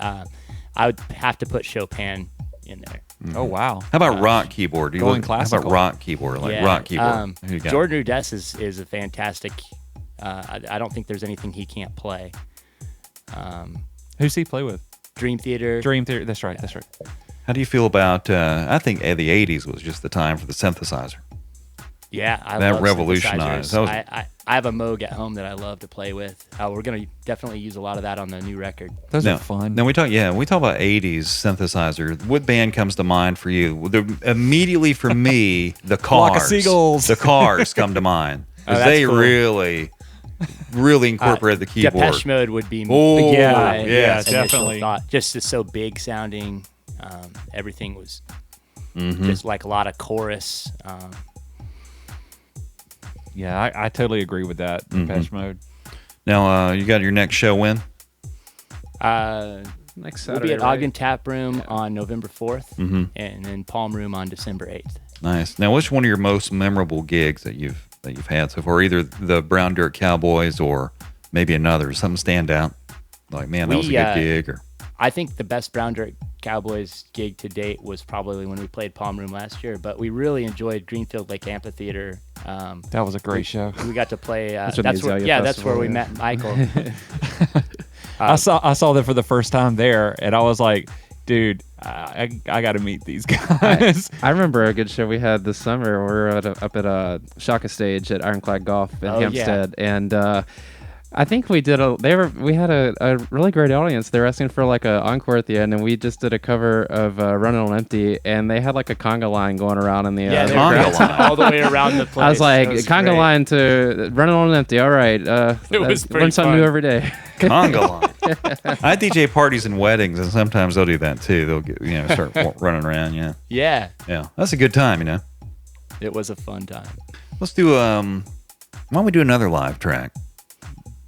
I would have to put Chopin in there. Oh wow. How about rock keyboard? Do you Going look- How classical. about rock keyboard? Like Yeah, rock keyboard. Who you got? Jordan Rudess is a fantastic. I don't think there's anything he can't play. Who's he play with? Dream Theater. Dream Theater. That's right. That's right. How do you feel about? I think the '80s was just the time for the synthesizer. Yeah, I That love revolutionized. synthesizers. That was- I have a Moog at home that I love to play with. We're gonna definitely use a lot of that on the new record. Those No, are fun. No, we talk about '80s synthesizer. What band comes to mind for you? Immediately for me, the Cars. Flock of Seagulls. The Cars come to mind because that's they cool. really incorporated the keyboard. Depeche Mode would be Oh, my yeah, initial definitely. thought. Just it's so big sounding. Everything was Mm-hmm. just like a lot of chorus. Yeah, I totally agree with that. Depeche Mode. Now, you got your next show when? Next We'll Saturday. be at right? Ogden Tap Room on November 4th, and then Palm Room on December 8th. Nice. Now, which one of your most memorable gigs that you've had so far? Either the Brown Dirt Cowboys or maybe another. Something stand out? Like, man, that was a good gig. Or I think the best Brown Dirt Cowboys gig to date was probably when we played Palm Room last year, but we really enjoyed Greenfield Lake Amphitheater. That was a great show. We got to play. That's what That's the where, Azalea that's where Festival, we yeah. met Michael. I saw them for the first time there, and I was like, dude, I got to meet these guys. I remember a good show we had this summer. We were up at Shaka Stage at Ironclad Golf in Oh, Hampstead, and I think we did we had a really great audience. They were asking for like an encore at the end, and we just did a cover of Running on Empty, and they had like a conga line going around in the Yeah, they Conga were line. all the way around the place. I was like, It was conga great. line to Running on Empty. All right, It was learn pretty something fun. new every day. Conga line. I DJ parties and weddings, and sometimes they'll do that too. They'll get, start running around. Yeah, Yeah, yeah. That's a good time. it was a fun time. Let's do why don't we do another live track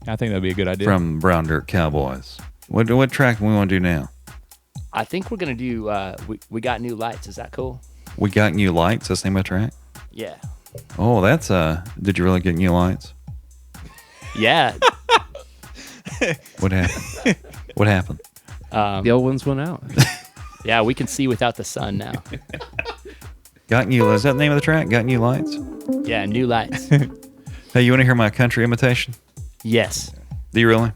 I think that'd be a good idea. from Brown Dirt Cowboys? What track do we want to do now? I think we're gonna do. We got new lights. Is that cool? We got new lights. That's the name of the track. Yeah. Oh, that's Did you really get new lights? Yeah. What happened? What happened? The old ones went out. Yeah, we can see without the sun now. Got new. Is that the name of the track? Got new lights. Yeah, new lights. Hey, you want to hear my country imitation? Yes. Do you really?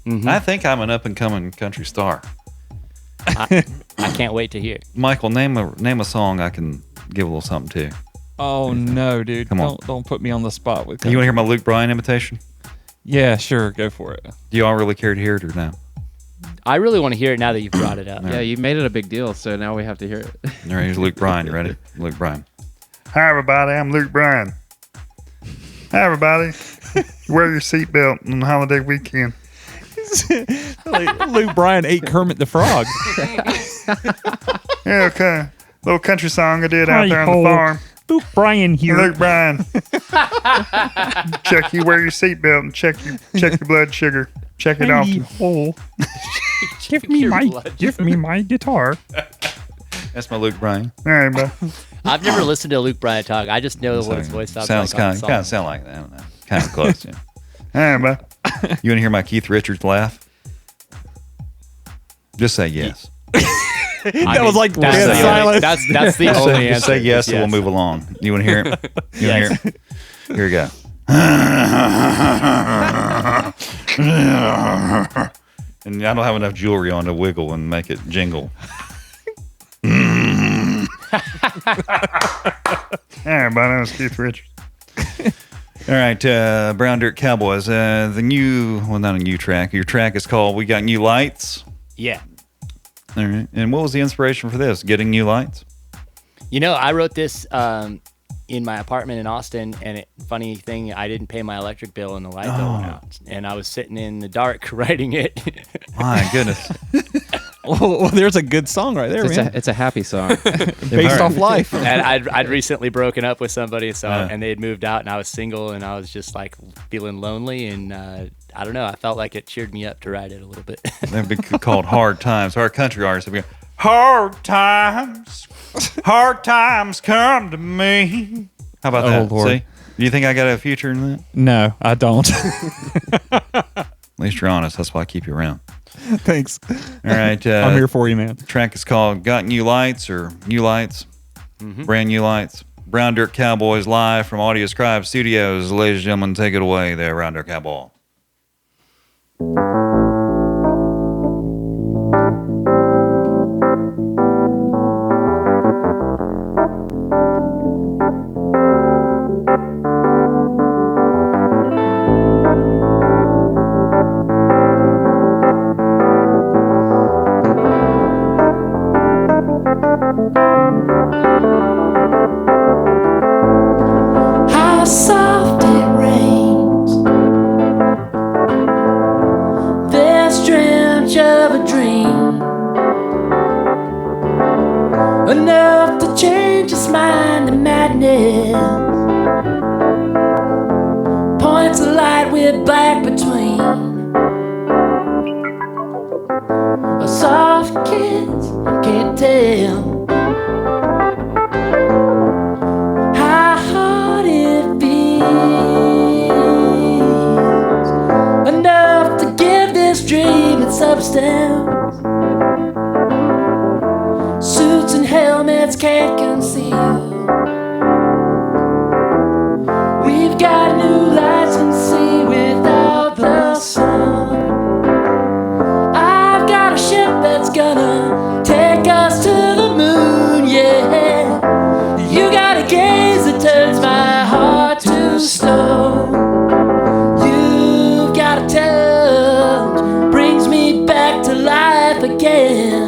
Mhm. I think I'm an up and coming country star. I can't wait to hear. Michael, name a song I can give a little something to. Oh no, dude! Come on. Don't put me on the spot with. You want to hear my Luke Bryan imitation? Yeah, sure, go for it. Do you all really care to hear it or no? I really want to hear it now that you've brought it up. Yeah, you made it a big deal, so now we have to hear it. All right, here's Luke Bryan. You ready? Luke Bryan. Hi, everybody. I'm Luke Bryan. Hi, everybody. Wear your seatbelt on the holiday weekend. Like, Luke Bryan ate Kermit the Frog. Yeah, okay. Little country song I did out there on the farm. Luke Bryan here. Luke Bryan. Check you wear your seatbelt and check your blood sugar. Check it off. Give me my guitar. That's my Luke Bryan. All right, bud. I've never listened to Luke Bryan talk. I just know what his voice sounds like. Sounds kind of sound like that. I don't know. Kind of close. Yeah. All right, bud. You want to hear my Keith Richards laugh? Just say yes. That was like that's dead the silence. That's the only Just answer. say yes, is and we'll move along. You want to hear it? You Yes. want to hear it? Here we go. And I don't have enough jewelry on to wiggle and make it jingle. All right, buddy, that was Keith Richards. All right, Brown Dirt Cowboys. Not a new track. Your track is called "We Got New Lights." Yeah. All right. And what was the inspiration for this? Getting new lights? I wrote this in my apartment in Austin, and funny thing, I didn't pay my electric bill and the light bill went out. And I was sitting in the dark writing it. My goodness. Well, there's a good song right there, man. It's a happy song. Based off life. And I'd recently broken up with somebody, and they had moved out, and I was single, and I was just like feeling lonely, and I don't know, I felt like it cheered me up to write it a little bit. That'd be called Hard Times. Our country artists would go, hard times come to me. How about that? Lord. See? Do you think I got a future in that? No, I don't. At least you're honest. That's why I keep you around. Thanks. All right. I'm here for you, man. The track is called Got New Lights or New Lights. Brand new lights. Brown Dirt Cowboys live from Audio Scribe Studios. Ladies and gentlemen, take it away there, Brown Dirt Cowboy. How soft it rains. This dreamt of a dream, enough to change his mind to madness. Points of light with black between. a soft kiss can't tell how hard it feels. Enough to give this dream its substance. Suits and helmets can't conceal. We've got new lights and sea without the sun. I've got a ship that's gonna take us to the moon, yeah. You got a gaze that turns my heart to stone. You've got a touch, brings me back to life again.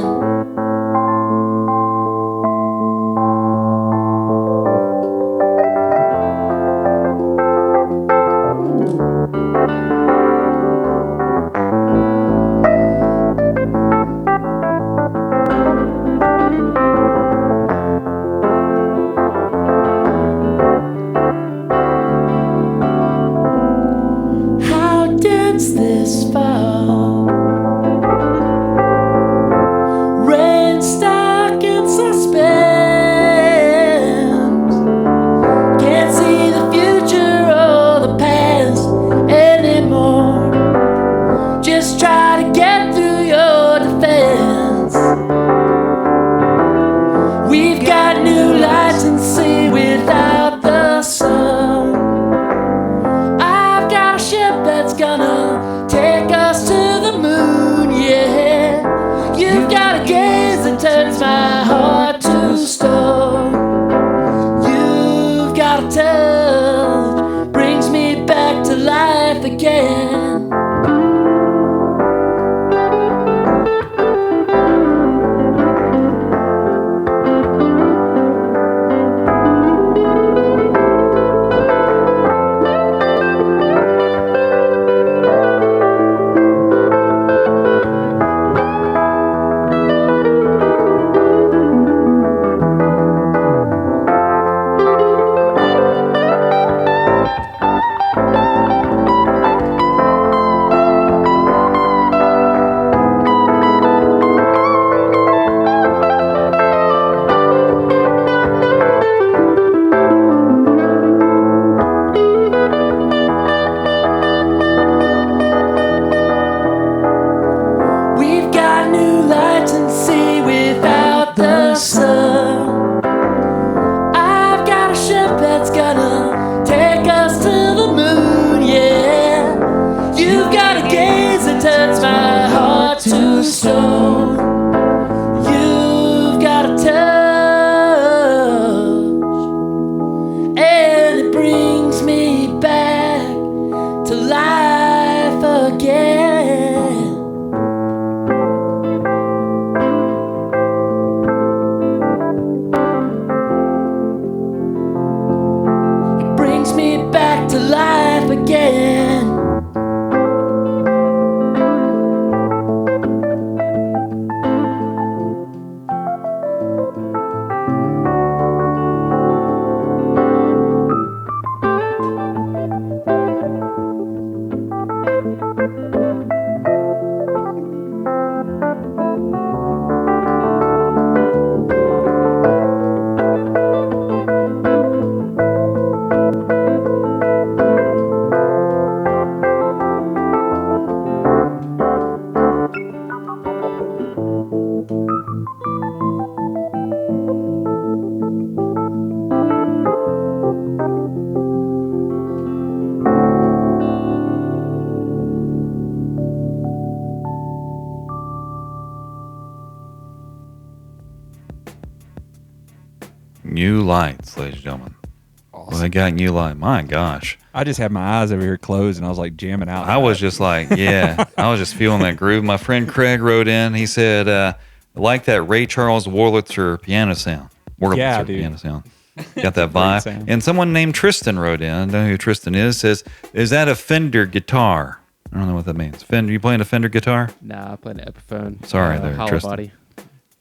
This fall, rain stuck in suspense. Can't see the future or the past anymore. Just try to get through your defense. We've got new lights and sea without the sun. I've got a ship that's gonna take us to the moon, yeah. You've got a gaze that turns my heart to stone. You've got a touch, brings me back to life again. New lights, ladies and gentlemen. Awesome. Well, they got new light. My gosh. I just had my eyes over here closed and I was like jamming out. I was just like, yeah, I was just feeling that groove. My friend Craig wrote in. He said, I like that Ray Charles Wurlitzer piano sound. Yeah, Wurlitzer dude. piano sound. Got that vibe. sound. And someone named Tristan wrote in. I don't know who Tristan is. Says, is that a Fender guitar? I don't know what that means. Fender, you playing a Fender guitar? Nah, I played an Epiphone. Sorry there, hollow Tristan. body.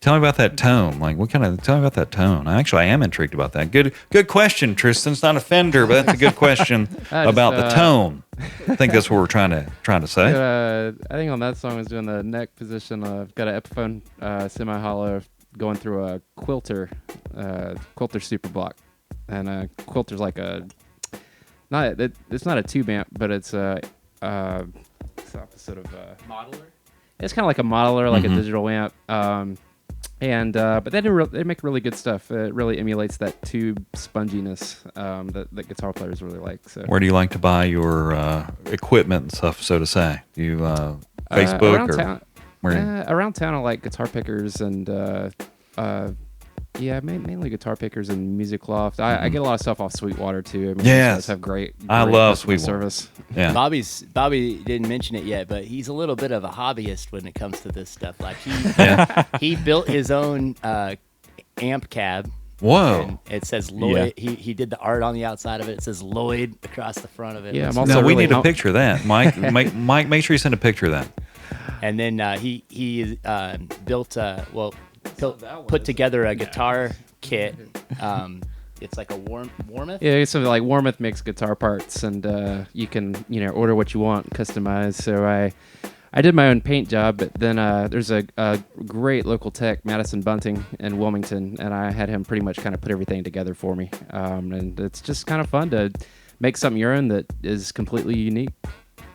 Tell me about that tone. Like, tell me about that tone. I am intrigued about that. Good question, Tristan. It's not a fender, but that's a good question about the tone. I think that's what we're trying to say. I think on that song I was doing the neck position. I've got an Epiphone semi-hollow going through a quilter super block. And quilter's like it's not a tube amp, but it's it's opposite of modeler. It's kind of like a modeler, like a digital amp. But they make really good stuff. It really emulates that tube sponginess that guitar players really like. So where do you like to buy your equipment and stuff, so to say? You Facebook around or town? Where Around town, I like guitar pickers and mainly guitar pickers and Music Loft. I get a lot of stuff off Sweetwater too. I mean, yes, those guys have great I love customer Sweetwater service. Yeah, Bobby didn't mention it yet, but he's a little bit of a hobbyist when it comes to this stuff. Like he built his own amp cab. Whoa! And it says Lloyd. Yeah. He did the art on the outside of it. It says Lloyd across the front of it. Yeah, now we need a picture of that. Mike, make sure you send a picture of that. And then he built put together a guitar kit. It's like a Warmouth. Yeah, it's something like Warmouth makes guitar parts, and you can order what you want, customize. So I did my own paint job, but then there's a great local tech, Madison Bunting in Wilmington, and I had him pretty much kind of put everything together for me. And it's just kind of fun to make something your own that is completely unique.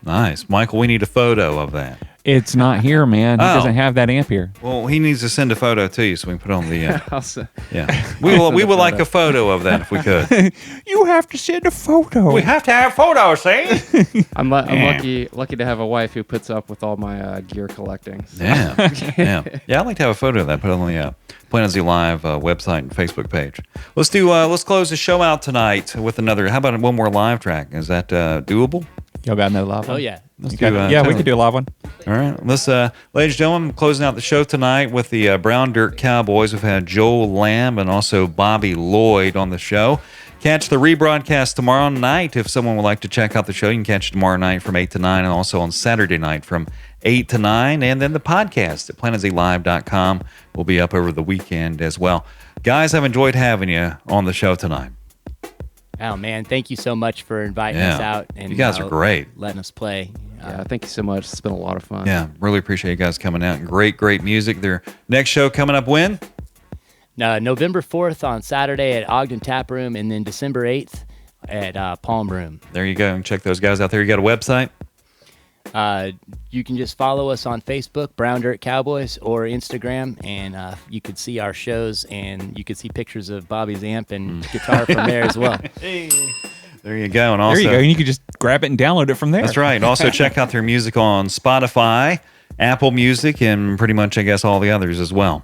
Nice. Michael, we need a photo of that. It's not here, man. He doesn't have that amp here. Well, he needs to send a photo to you so we can put it on the. Yeah, we would like a photo of that if we could. You have to send a photo. We have to have photos, see? I'm lucky to have a wife who puts up with all my gear collecting. So. Yeah. I'd like to have a photo of that. Put it on the Planet Z Live website and Facebook page. Let's close the show out tonight with another. How about one more live track? Is that doable? Y'all got another live one? Oh yeah. Let's okay. do, we could do a live one. All right. Let's, ladies and gentlemen, closing out the show tonight with the Brown Dirt Cowboys. We've had Joel Lamb and also Bobby Lloyd on the show. Catch the rebroadcast tomorrow night. If someone would like to check out the show, you can catch it tomorrow night from 8 to 9 and also on Saturday night from 8 to 9. And then the podcast at planetzlive.com will be up over the weekend as well. Guys, I've enjoyed having you on the show tonight. Oh man, thank you so much for inviting us out. And you guys are great. Letting us play. Yeah, thank you so much. It's been a lot of fun. Yeah, really appreciate you guys coming out. And great music. Their next show coming up when? November 4th on Saturday at Ogden Tap Room, and then December 8th at Palm Room. There you go. And check those guys out there. You got a website? You can just follow us on Facebook, Brown Dirt Cowboys, or Instagram, and you could see our shows, and you could see pictures of Bobby's amp and guitar from there as well. Hey. There you go. And also, there you go. And you can just grab it and download it from there. That's right. And also check out their music on Spotify, Apple Music, and pretty much, I guess, all the others as well.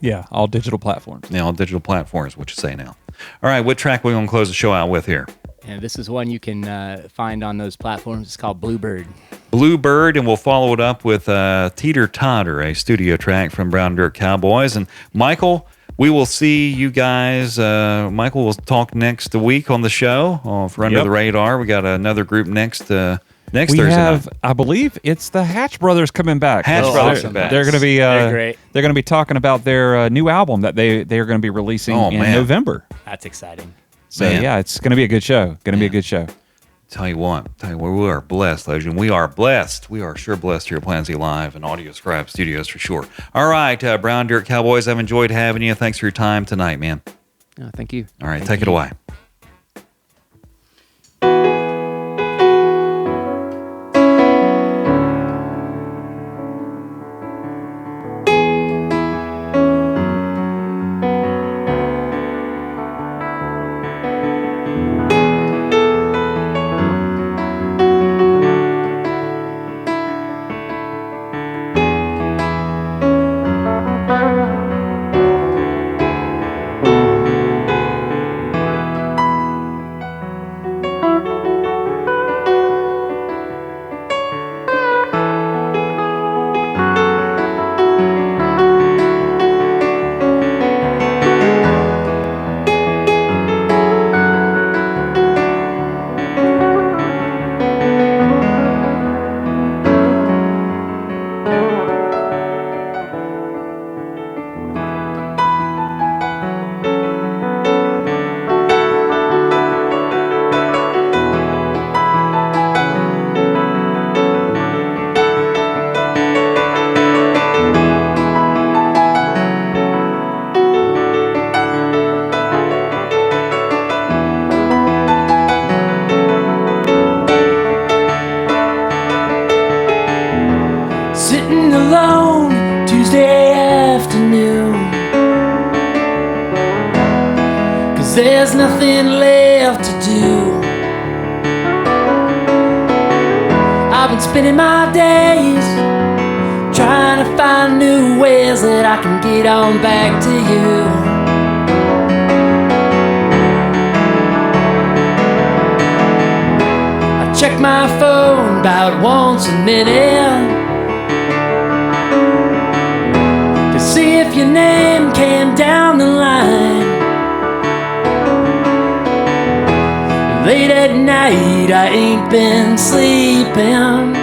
Yeah, all digital platforms. Yeah, all digital platforms, what you say now. All right, what track are we going to close the show out with here? And this is one you can find on those platforms. It's called Bluebird. Bluebird, and we'll follow it up with Teeter Totter, a studio track from Brown Dirt Cowboys. And Michael, we will see you guys. Michael will talk next week on the show for Under the Radar. We got another group next Thursday night. I believe it's the Hatch Brothers coming back. Hatch Brothers are back. They're going to be. They're great. They're going to be talking about their new album that they are going to be releasing in November. That's exciting. So yeah, it's going to be a good show. Going to be a good show. Tell you what, we are blessed, ladies. We are blessed. We are sure blessed here at Planet Z Live and Audio Scribe Studios for sure. All right, Brown Dirt Cowboys, I've enjoyed having you. Thanks for your time tonight, man. Thank you. All right, take it away. there's nothing left to do. I've been spending my days trying to find new ways that I can get on back to you. I check my phone about once a minute to see if your name came down the line. Late at night, I ain't been sleeping.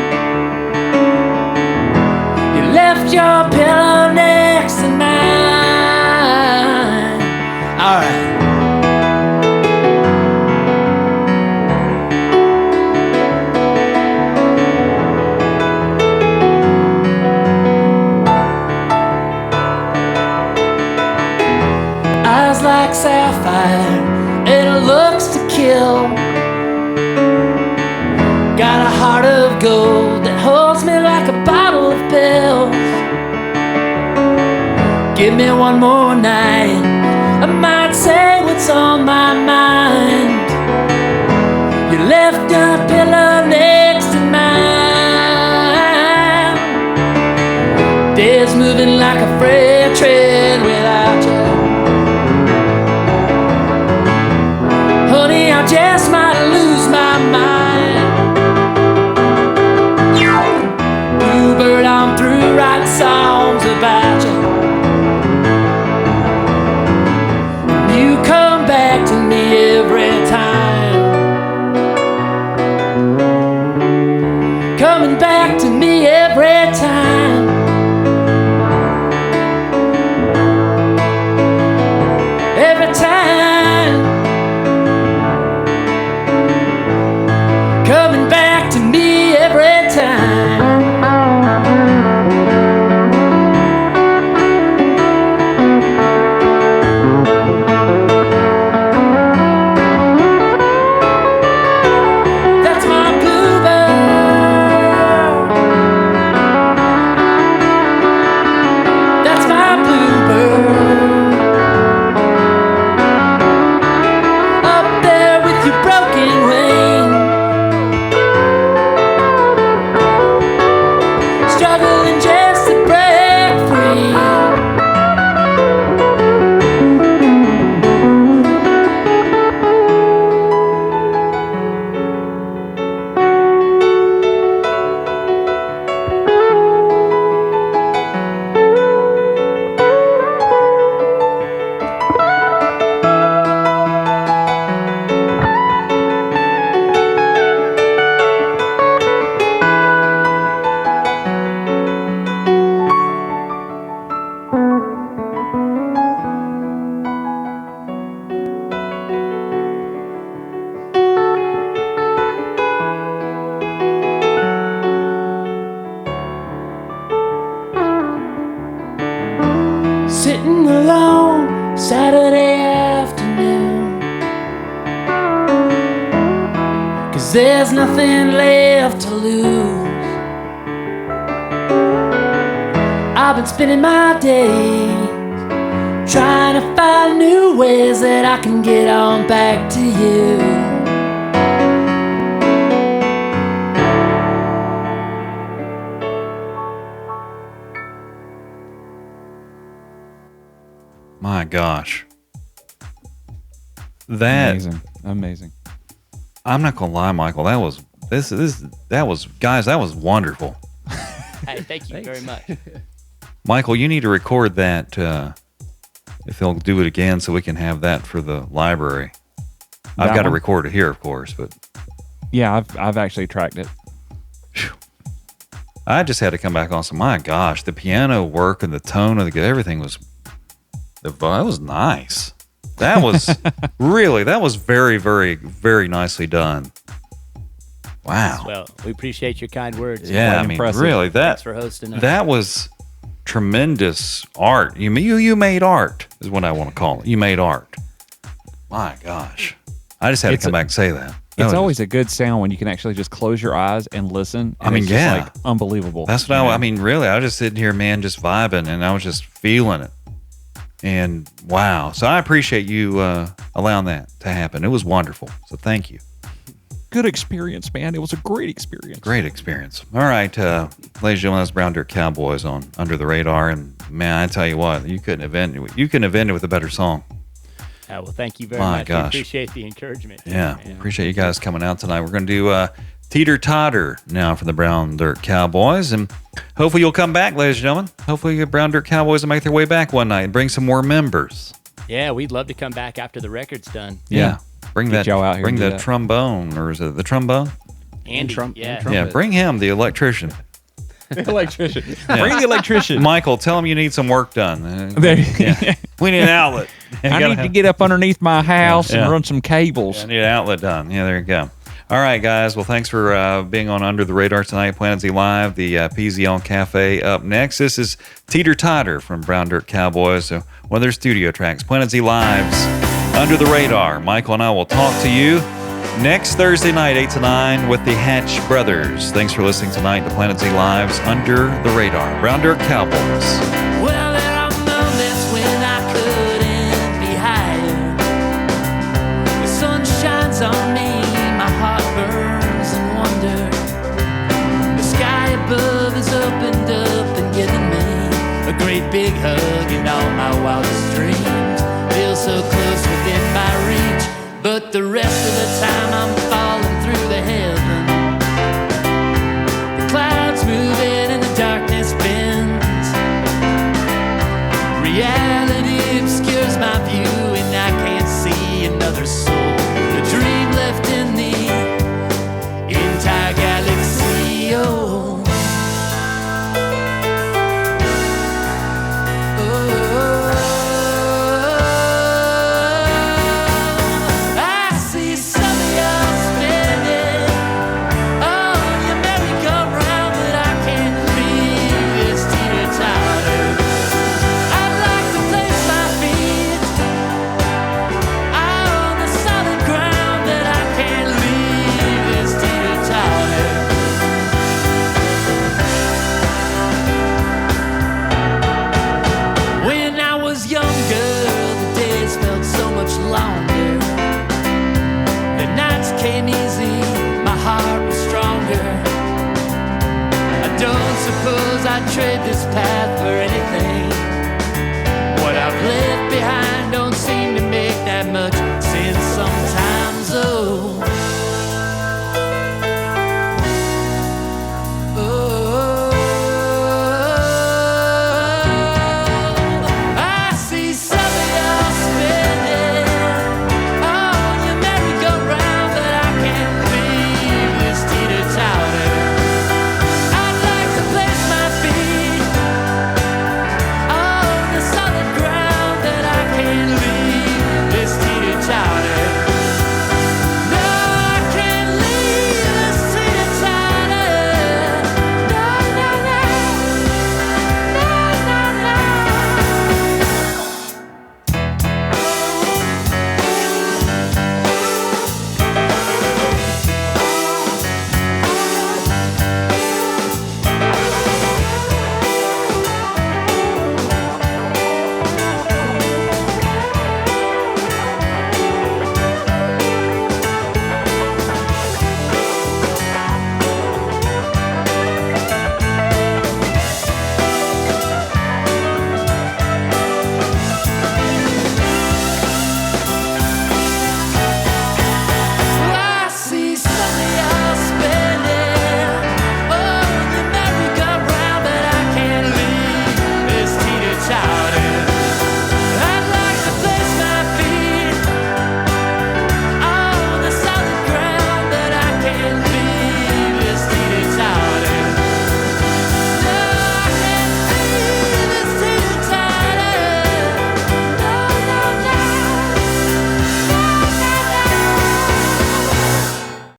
You left your pillow next to mine. Alright. Eyes like sapphire and looks to kill. Got a heart of gold that holds me like a bottle of pills. Give me one more night, I might say what's on my mind. You left your pillow next to mine. Days moving like a freight train without you. Honey, I just might lose my mind. Bluebird, I'm through writing songs about you. You come back to me every time. Coming back to me every time. Every time. Coming back to me every time. That's my bluebird. That's my bluebird. Up there with your broken wing. Struggling just to break free. Sitting alone Saturday afternoon, 'cause there's nothing left to lose. I've been spending my days trying to find new ways that I can get on back to you. My gosh. That Amazing. I'm not gonna lie, Michael. That was guys, that was wonderful. Hey, thank you very much. Michael, you need to record that if they'll do it again so we can have that for the library. I've That got to one? record it here, of course, but Yeah, I've actually tracked it. I just had to come back on some. My gosh, the piano work and the tone of everything was that was nice. That was really, that was very, very, very nicely done. Wow. Well, we appreciate your kind words. Yeah, quite I mean, impressive. really, Thanks for hosting us. that was tremendous art. You made art is what I want to call it. You made art. My gosh, I just had to It's come back and say that. That It's was always a good sound when you can actually just close your eyes and listen. I And mean, it's just yeah. like unbelievable. That's what I mean, really, I was just sitting here, man, just vibing, and I was just feeling it. And wow. So I appreciate you allowing that to happen. It was wonderful. So thank you. Good experience, man. It was a great experience. Great experience. All right, ladies and gentlemen, that's Brown Dirt Cowboys on Under the Radar. And man, I tell you what, you couldn't have ended with a better song. Well, thank you very My much. gosh. We appreciate the encouragement. Yeah, appreciate you guys coming out tonight. We're going to do Teeter Totter now for the Brown Dirt Cowboys. And hopefully you'll come back, ladies and gentlemen. Hopefully the Brown Dirt Cowboys will make their way back one night and bring some more members. Yeah, we'd love to come back after the record's done. Yeah. Bring Get that y'all out here bring and do the that. trombone, or is it the trombone? Andy, Trump- yeah. and Trump. Yeah, bring him, the electrician. Electrician. Bring the electrician. Michael, tell him you need some work done. There- Yeah. We need an outlet. I need to get up underneath my house Yeah. and run some cables. I need an outlet done. Yeah, there you go. All right, guys. Well, thanks for being on Under the Radar tonight. Planet Z Live, the PZL Cafe up next. This is Teeter Totter from Brown Dirt Cowboys. So one of their studio tracks. Planet Z Live's Under the Radar. Michael and I will talk to you next Thursday night, 8 to 9, with the Hatch Brothers. Thanks for listening tonight to Planet Z Live's Under the Radar. Brown Dirt Cowboys. Well, there are moments when I couldn't be higher. The sun shines on me, my heart burns in wonder. The sky above is opened up and given me a great big hug, and all my wildest dreams feel so close within my reach. But the rest of the time I'm falling through the heaven. The clouds moving and the darkness bends. Reality obscures my view and I can't see another soul. The dream left in the entire galaxy. Oh. I see some of y'all spinning on your merry-go-round, but I can't leave this teeter-totter. I'd like to place my feet on the solid ground, but I can't leave this teeter-totter. When I was younger, the days felt so much longer. The nights came easy, my heart was stronger. I don't suppose I'd trade this past